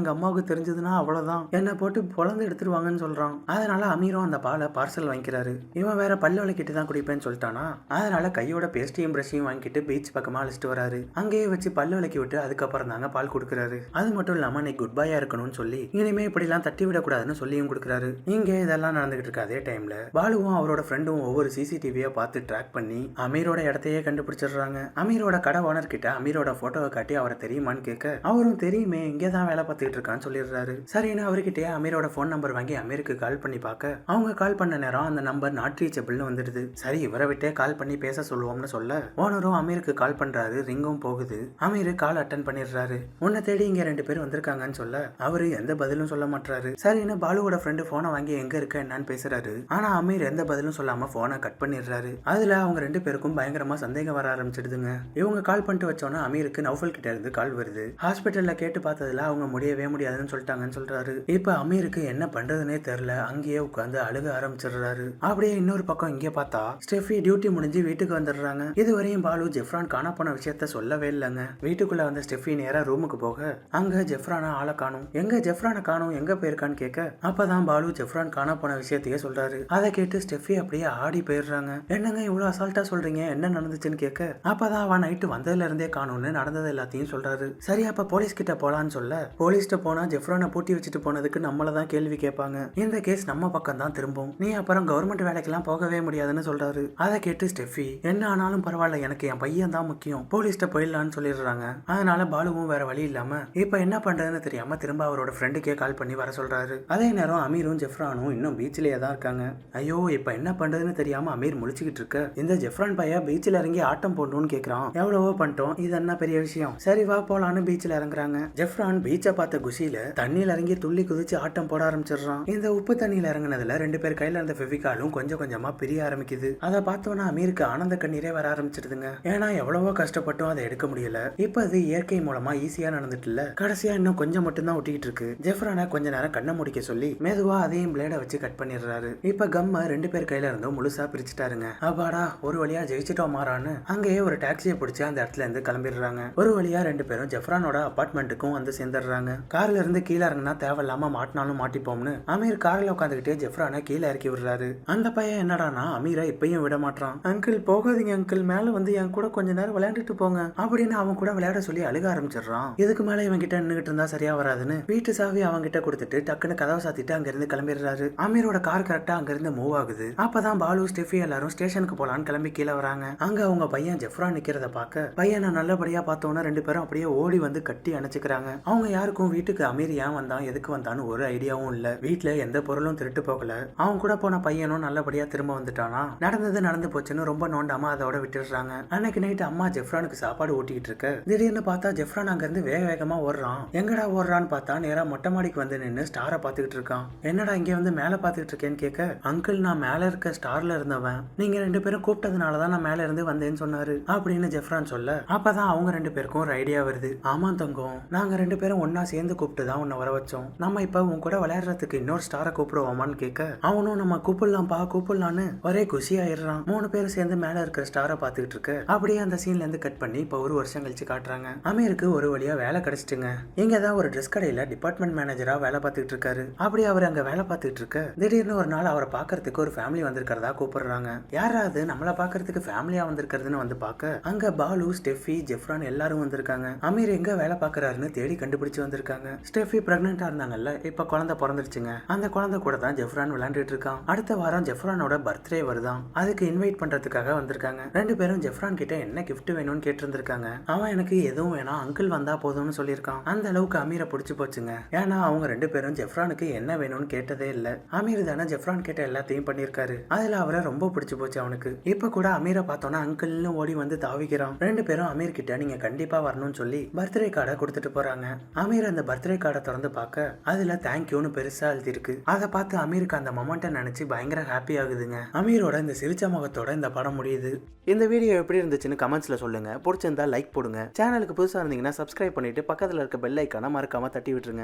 S1: எங்க அம்மாவுக்கு தெரிஞ்சதுன்னா அவ்வளவுதான் என்ன போட்டு பொழந்து எடுத்துருவாங்கன்னு சொல்றான். அதனால அமீரும் அந்த பாலை பார்சல் வாங்கிக்கிறாரு. இவன் வேற பல்லு வளைக்கிட்டு தான் குடிப்பேன்னு சொல்லிட்டானா. அதனால கையோட பேஸ்டையும் பிரஷையும் வாங்கிட்டு பீச் பக்கமா அழைச்சிட்டு வராரு. அங்கேயே வச்சு பல்லு விளக்கி விட்டு அதுக்கப்புறம் தாங்க பால் கொடுக்குறாரு. அது மட்டும் இல்லாம நீ குட் பாயா இருக்கணும்னு சொல்லி இனிமே இப்படி எல்லாம் தட்டி விடக்கூடாதுன்னு சொல்லியும் கொடுக்குறாரு. இங்க இதெல்லாம் நடந்துகிட்டு இருக்க அதே டைம்ல பாலுவும் அவரோட ஃப்ரெண்டும் ஒவ்வொரு சிசிடிவியா பார்த்து ட்ராக் பண்ணி அமீரோட இடத்தையே கண்டுபிடிச்சிடுறாங்க. அமீரோட கடை ஓனர் கிட்ட அமீரோட போட்டோவை காட்டி அவரை தெரியுமான்னு கேட்க அவரும் தெரியுமே இங்கேதான் வேலை பார்த்துட்டு இருக்கான்னு சொல்லிடுறாரு. சரின்னு அவர்கிட்டயே அமீரோட போன் நம்பர் வாங்கி அமீருக்கு கால் பண்ணி பார்க்க அவங்க கால் பண்ண நேரம் அந்த நம்பர் நாட் ரீச்சபிள்னு வந்துடுது. சரி இவரை விட்டே கால் பண்ணி பேச சொல்லுவோம்னு சொல்ல ஓனரும் அமீருக்கு கால் பண்றாரு. ரிங்கும் போகுது. அமீர் கால் அட்டன் பண்ணிடுறாரு. உன்னை தேடி இங்க 2 பேர் வந்திருக்காங்கன்னு சொல்ல அவரு எந்த பதிலும் சொல்ல மாட்டாரு. சரின்னு பாலுவோட ஃப்ரெண்டு போனை வாங்கி எங்க இருக்க என்னன்னு பேசுறாரு. ஆனா அமீர் எந்த பதிலும் சொல்லாம போனை கட் பண்ணிடுறாரு. அதுல அவங்க 2 பேருக்கும் பயங்கரமா சந்தேகம் வர ஆரம்பிச்சிடுதுங்க. இவங்க கால் பண்ணிட்டு வச்சோன்னா அமீருக்கு நௌஃபல் கிட்ட இருந்து கால் வருது. ஹாஸ்பிட்டல்ல கேட்டு பார்த்ததுல அவங்க முடியவே முடியாதுன்னு சொல்லிட்டாங்கன்னு சொல்றாரு. இப்ப அமீருக்கு என்ன பண்றதுன்னே தெரியல. அங்கேயே உட்காந்து அழுக ஆரம்பிச்சிடுறாரு. அப்படியே இன்னொரு பக்கம் இங்கே பார்த்தா ஸ்டெஃபி டியூட்டி முடிஞ்சு வீட்டுக்கு வந்துடுறாங்க. இதுவரையும் பாலு ஜெஃப்ரான் காண போன விஷயத்த சொல்லவே இல்லைங்க. வீட்டுக்குள்ள வந்த ஸ்டெஃபி நேரா ரூமுக்கு போக அங்க ஜெஃப்ரான ஆளை காணும். எங்க ஜெஃப்ரான காணும் எங்க போயிருக்கான்னு கேட்க அப்பதான் பாலு ஜெஃப்ரான் காண போன விஷயத்தையே சொல்றாரு. அதை கேட்டு ஸ்டெஃபி அப்படியே ஆடி போயிடுறாங்க. என்னங்க இவ்வளவு அசால்ட்டா சொல்றீங்க, என்ன நடந்துச்சுன்னு கேட்க அப்பதான் அவன் நைட்டு வந்ததுல இருந்தே காணும்னு நடந்தது எல்லாத்தையும் சொல்றாரு. சரி அப்ப போலீஸ் கிட்ட போலான்னு சொல்ல போலீஸ்ட போனா ஜெஃப்ரானை பூட்டி வச்சுட்டு போனதுக்கு நம்மளதான் கேள்வி கேட்பாங்க. இந்த கேஸ் நம்ம பக்கம் தான் திரும்பும். நீ அப்புறம் கவர்மெண்ட் வேலைக்கெல்லாம் போகவே முடியாதுன்னு சொல்றாரு. அதை கேட்டு ஸ்டெஃபி என்ன ஆனாலும் பரவாயில்ல எனக்கு என் பையன் தான் முக்கியம், போலீஸ்ட போயிடலான்னு சொல்லிடுறாங்க. அதனால பாலுவும் வேற வழி இல்லாம இப்ப என்ன பண்றதுன்னு தெரியாம திரும்ப அவரோட ஃப்ரெண்டுக்கே கால் பண்ணி வர சொல்றாரு. அதே நேரம் அமீரும் ஜெஃப்ரானும் இன்னும் பீச்சிலேயே தான் இருக்காங்க. ஐயோ இப்ப என்ன பண்றதுன்னு தெரியாம அமீர் முழிச்சுக்கிட்டு இருக்க இந்த ஜெஃப்ரான் பையன் பீச்சில் இறங்கி ஆட்டம் போடணும்னு கேக்குறான். எவ்வளவோ பண்ணிட்டோம், இது என்ன பெரிய விஷயம், சரி வா போலான்னு பீச்சில் இறங்குறாங்க. ஜெஃப்ரான் பீச்சை பார்த்த குஷியில தண்ணியில இறங்கி துள்ளி குதிச்சு ஆட்டம் போட ஆரம்பிச்சிடுறான். இந்த உப்பு தண்ணியில இறங்குனதுல 2 பேர் கையில இருந்த ஃபெவிகாலும் கொஞ்சம் கொஞ்சமா பிரிய ஆரம்பிக்குது. அதை பார்த்தோன்னா அமீருக்கு ஆனந்த கண்ணீரே வர ஆரம்பிச்சிடுதுங்க. ஏன்னா எவ்வளவோ கஷ்டப்பட்டும் அதை எடுக்க முடியல. இப்ப அது இயற்கை மூலமா ஈஸியா நடந்துட்டு இல்ல. கடைசியா இன்னும் கொஞ்சம் மட்டும் தான் ஒட்டிக்கிட்டு இருக்கு. ஜெஃப்ரானை கொஞ்ச நேரம் கண்ணை முடிக்க சொல்லி மெதுவா அதையும் பிளேட வச்சு கட் பண்ணிடுறாரு. இப்ப கம்ம 2 பேர் கையில இருந்தும் முழுசா பிரிச்சுட்டாருங்க. அப்பாடா ஒரு வழியா ஜெயிச்சிட்டோம் மாறான்னு அங்கேயே ஒரு டாக்ஸியை பிடிச்சி அந்த இடத்துல இருந்து கிளம்பிடுறாங்க. ஒரு வழியா 2 பேரும் ஜெஃப்ரானோட அபார்ட்மெண்ட்டுக்கும் வந்து சேர்ந்துடுறாங்க. கார்ல இருந்து கீழே இறங்கினா தேவையில்லாம மாட்டினாலும் மாட்டிப்போம்னு அமீர் கார்ல உட்காந்துக்கிட்டே ஜெஃப்ரானை கீழே இறக்கி விடுறாரு. அந்த பையன் என்னடானா அமீரை இப்பயும் விட மாட்டான். அங்கிள் போகாதீங்க அங்கிள், மேல வந்து என் கூட கொஞ்ச நேரம் விளையாண்டுட்டு போங்க அப்படின்னு அவன் கூட விளையாட சொல்லி அழுக ஆரம்பிச்சிடறான். இதுக்கு மேல இவன் கிட்ட நின்னுகிட்டு இருந்தா சரியா வராதுன்னு வீட்டு சாவி அவங்க கிட்ட கொடுத்துட்டு டக்குன்னு கதவை சாத்திட்டு அங்க இருந்து கிளம்பிடுறாரு. அமீரோட கார் கரெக்டா அங்க இருந்து மூவ் ஆகுது. அப்பதான் பாலு ஸ்டெஃபி எல்லாரும் ஸ்டேஷனுக்கு போலான்னு கிளம்பி கீழே வராங்க. அங்க அவங்க பையன் ஜெஃப்ரான் நிக்கிறத பார்க்க பையனை நல்லபடியா பார்த்தோன்னா 2 பேரும் அப்படியே ஓடி வந்து கட்டி அணைச்சுக்கிறாங்க. அவங்க யாருக்கும் வீட்டுக்கு அமீர் ஏன் வந்தான் எதுக்கு வந்தான்னு ஒரு ஐடியாவும் இல்ல. வீட்டுல எந்த பொருளும் திருட்டு போகல. அவன் கூட போன பையனும் நல்லபடியா திரும்ப வந்துட்டானா. நடந்தது நடந்து போச்சுன்னு ரொம்ப நோண்டாம அதோட விட்டுடுறாங்க. அன்னைக்கு நைட்டு அம்மா ஜெஃப்ரானுக்கு சாப்பாடு ஊட்டிக்கிட்டு இருக்க திடீர்னு பார்த்தா ஜெஃப்ரான் அங்க இருந்து வேக வேகமா ஓடுறான். எங்கடா ஓடுறான்னு பார்த்தா நேரா மொட்டை மாடிக்கு வந்து நின்று ஸ்டாரை பாத்துக்கிட்டு இருக்கான். என்னடா இங்க வந்து மேல பாத்துக்கிட்டு இருக்கேன்னு கேட்க, அங்கிள் நான் மேல இருக்க ஸ்டார்ல இருந்தவன், நீங்க 2 பேரும் கூப்பிட்டதுனாலதான் நான் மேல இருந்து வந்தேன்னு சொன்னாரு அப்படின்னு ஜெஃப்ரான் சொல்ல, அப்பதான் அவங்க 2 பேருக்கும் ஒரு ஐடியா வருது. ஆமா தங்கம், நாங்க 2 பேரும் ஒன்னா சேர்ந்து கூப்பிட்டு தான் உன்னை வர வச்சோம். நம்ம இப்ப உன் கூட விளையாடுறதுக்கு இன்னொரு ஸ்டாரை கூப்பிடுவோமான்னு கேட்க, அவனும் நம்ம கூப்பிடலாம்ப்பா கூப்பிடலான்னு ஒரே குஷி ஆயிடுறான். 3 பேரும் சேர்ந்து மேல இருக்கிற ஸ்டாரை பாத்துக்கிட்டு இருக்க அப்படியே அந்த சீன்ல இருந்து கட் பண்ணி இப்ப ஒரு வருஷம் கழிச்சு காட்டுறாங்க. அமீருக்கு ஒரு வழியா வேலை கிடைச்சிட்டுங்க. இங்க தான் ஒரு ட்ரெஸ் கடையில டிபார்ட்மெண்ட் மேனேஜரா வேலை பார்த்துட்டு இருக்காரு. அப்படி அவர் அங்க வேலை பார்த்துட்டு இருக்க திடீர்னு ஒரு நாள் அவரை பாக்குறதுக்கு ஒரு ஃபேமிலி வந்திருக்கிறதா கூப்பிடுறாங்க. யாராவது நம்மள பாக்குறதுக்கு ஃபேமிலியா வந்திருக்கிறதுன்னு வந்து பார்க்க அங்க பாலு ஸ்டெஃபி ஜெஃப்ரான் எல்லாரும் வந்திருக்காங்க. அமீர் எங்க வேலை பாக்குறாருன்னு தேடி கண்டுபிடிச்சு வந்திருக்காங்க. ஸ்டெஃபி பிரெக்னெண்டா இருந்தாங்கல்ல, இப்ப குழந்தை பிறந்துருச்சுங்க. அந்த குழந்தை கூட தான் ஜெஃப்ரான் விளையாண்டுட்டு இருக்கான். அடுத்த வாரம் ஜெஃப்ரானோட பர்த்டே வருதான். அதுக்கு இன்வைட் பண்றதுக்காக வந்திருக்காங்க. 2 பேரும் ஜெஃப்ரான் கிட்ட என்ன கிஃப்ட் வேணும்னு கேட்டிருந்திருக்காங்க. அவன் எனக்கு எதுவும் வேணாம் அங்கிள் வந்தா போதும்னு சொல்லியிருக்கான். அந்த அளவுக்கு அமீரை பிடிச்சு போச்சுங்க. ஏன்னா அவங்க 2 பேரும் ஜெஃப்ரானுக்கு என்ன வேணும்னு கேட்டதே இல்ல. அமீர் தானே ஜெஃப்ரான் கேட்ட எல்லாத்தையும் பண்ணிருக்காரு. அதுல அவரை ரொம்ப பிடிச்சு போச்சு அவனுக்கு. இப்ப கூட அமீரை பார்த்தோன்னா அங்கிள்னு ஓடி வந்து தாவிக்கிறான். 2 பேரும் அமீர் கிட்ட நீங்க கண்டிப்பா வரணும்னு சொல்லி பர்த்டே கார்டை கொடுத்துட்டு போறாங்க. அமீர் அந்த பர்த்டே கார்டை திறந்து பார்க்க அதுல தேங்க்யூன்னு பெருசா எழுதி இருக்கு. அதை பார்த்து அமீருக்கு அந்த மொமெண்ட்டை நினைச்சு பயங்கர ஹாப்பி ஆகுதுங்க. அமீரோட இந்த சிரிச்ச முகத்தோட இந்த படம் முடியுது. இந்த வீடியோ எப்படி இருந்துச்சுன்னு கமெண்ட்ஸ்ல சொல்லுங்க. பிடிச்சிருந்தா லைக் போடுங்க. சேனலுக்கு புதுசா இருந்தீங்கன்னா சப்ஸ்கிரைப் பண்ணிட்டு பக்கத்துல இருக்க பெல் ஐக்கான மறக்காம தட்டி விட்டுருங்க.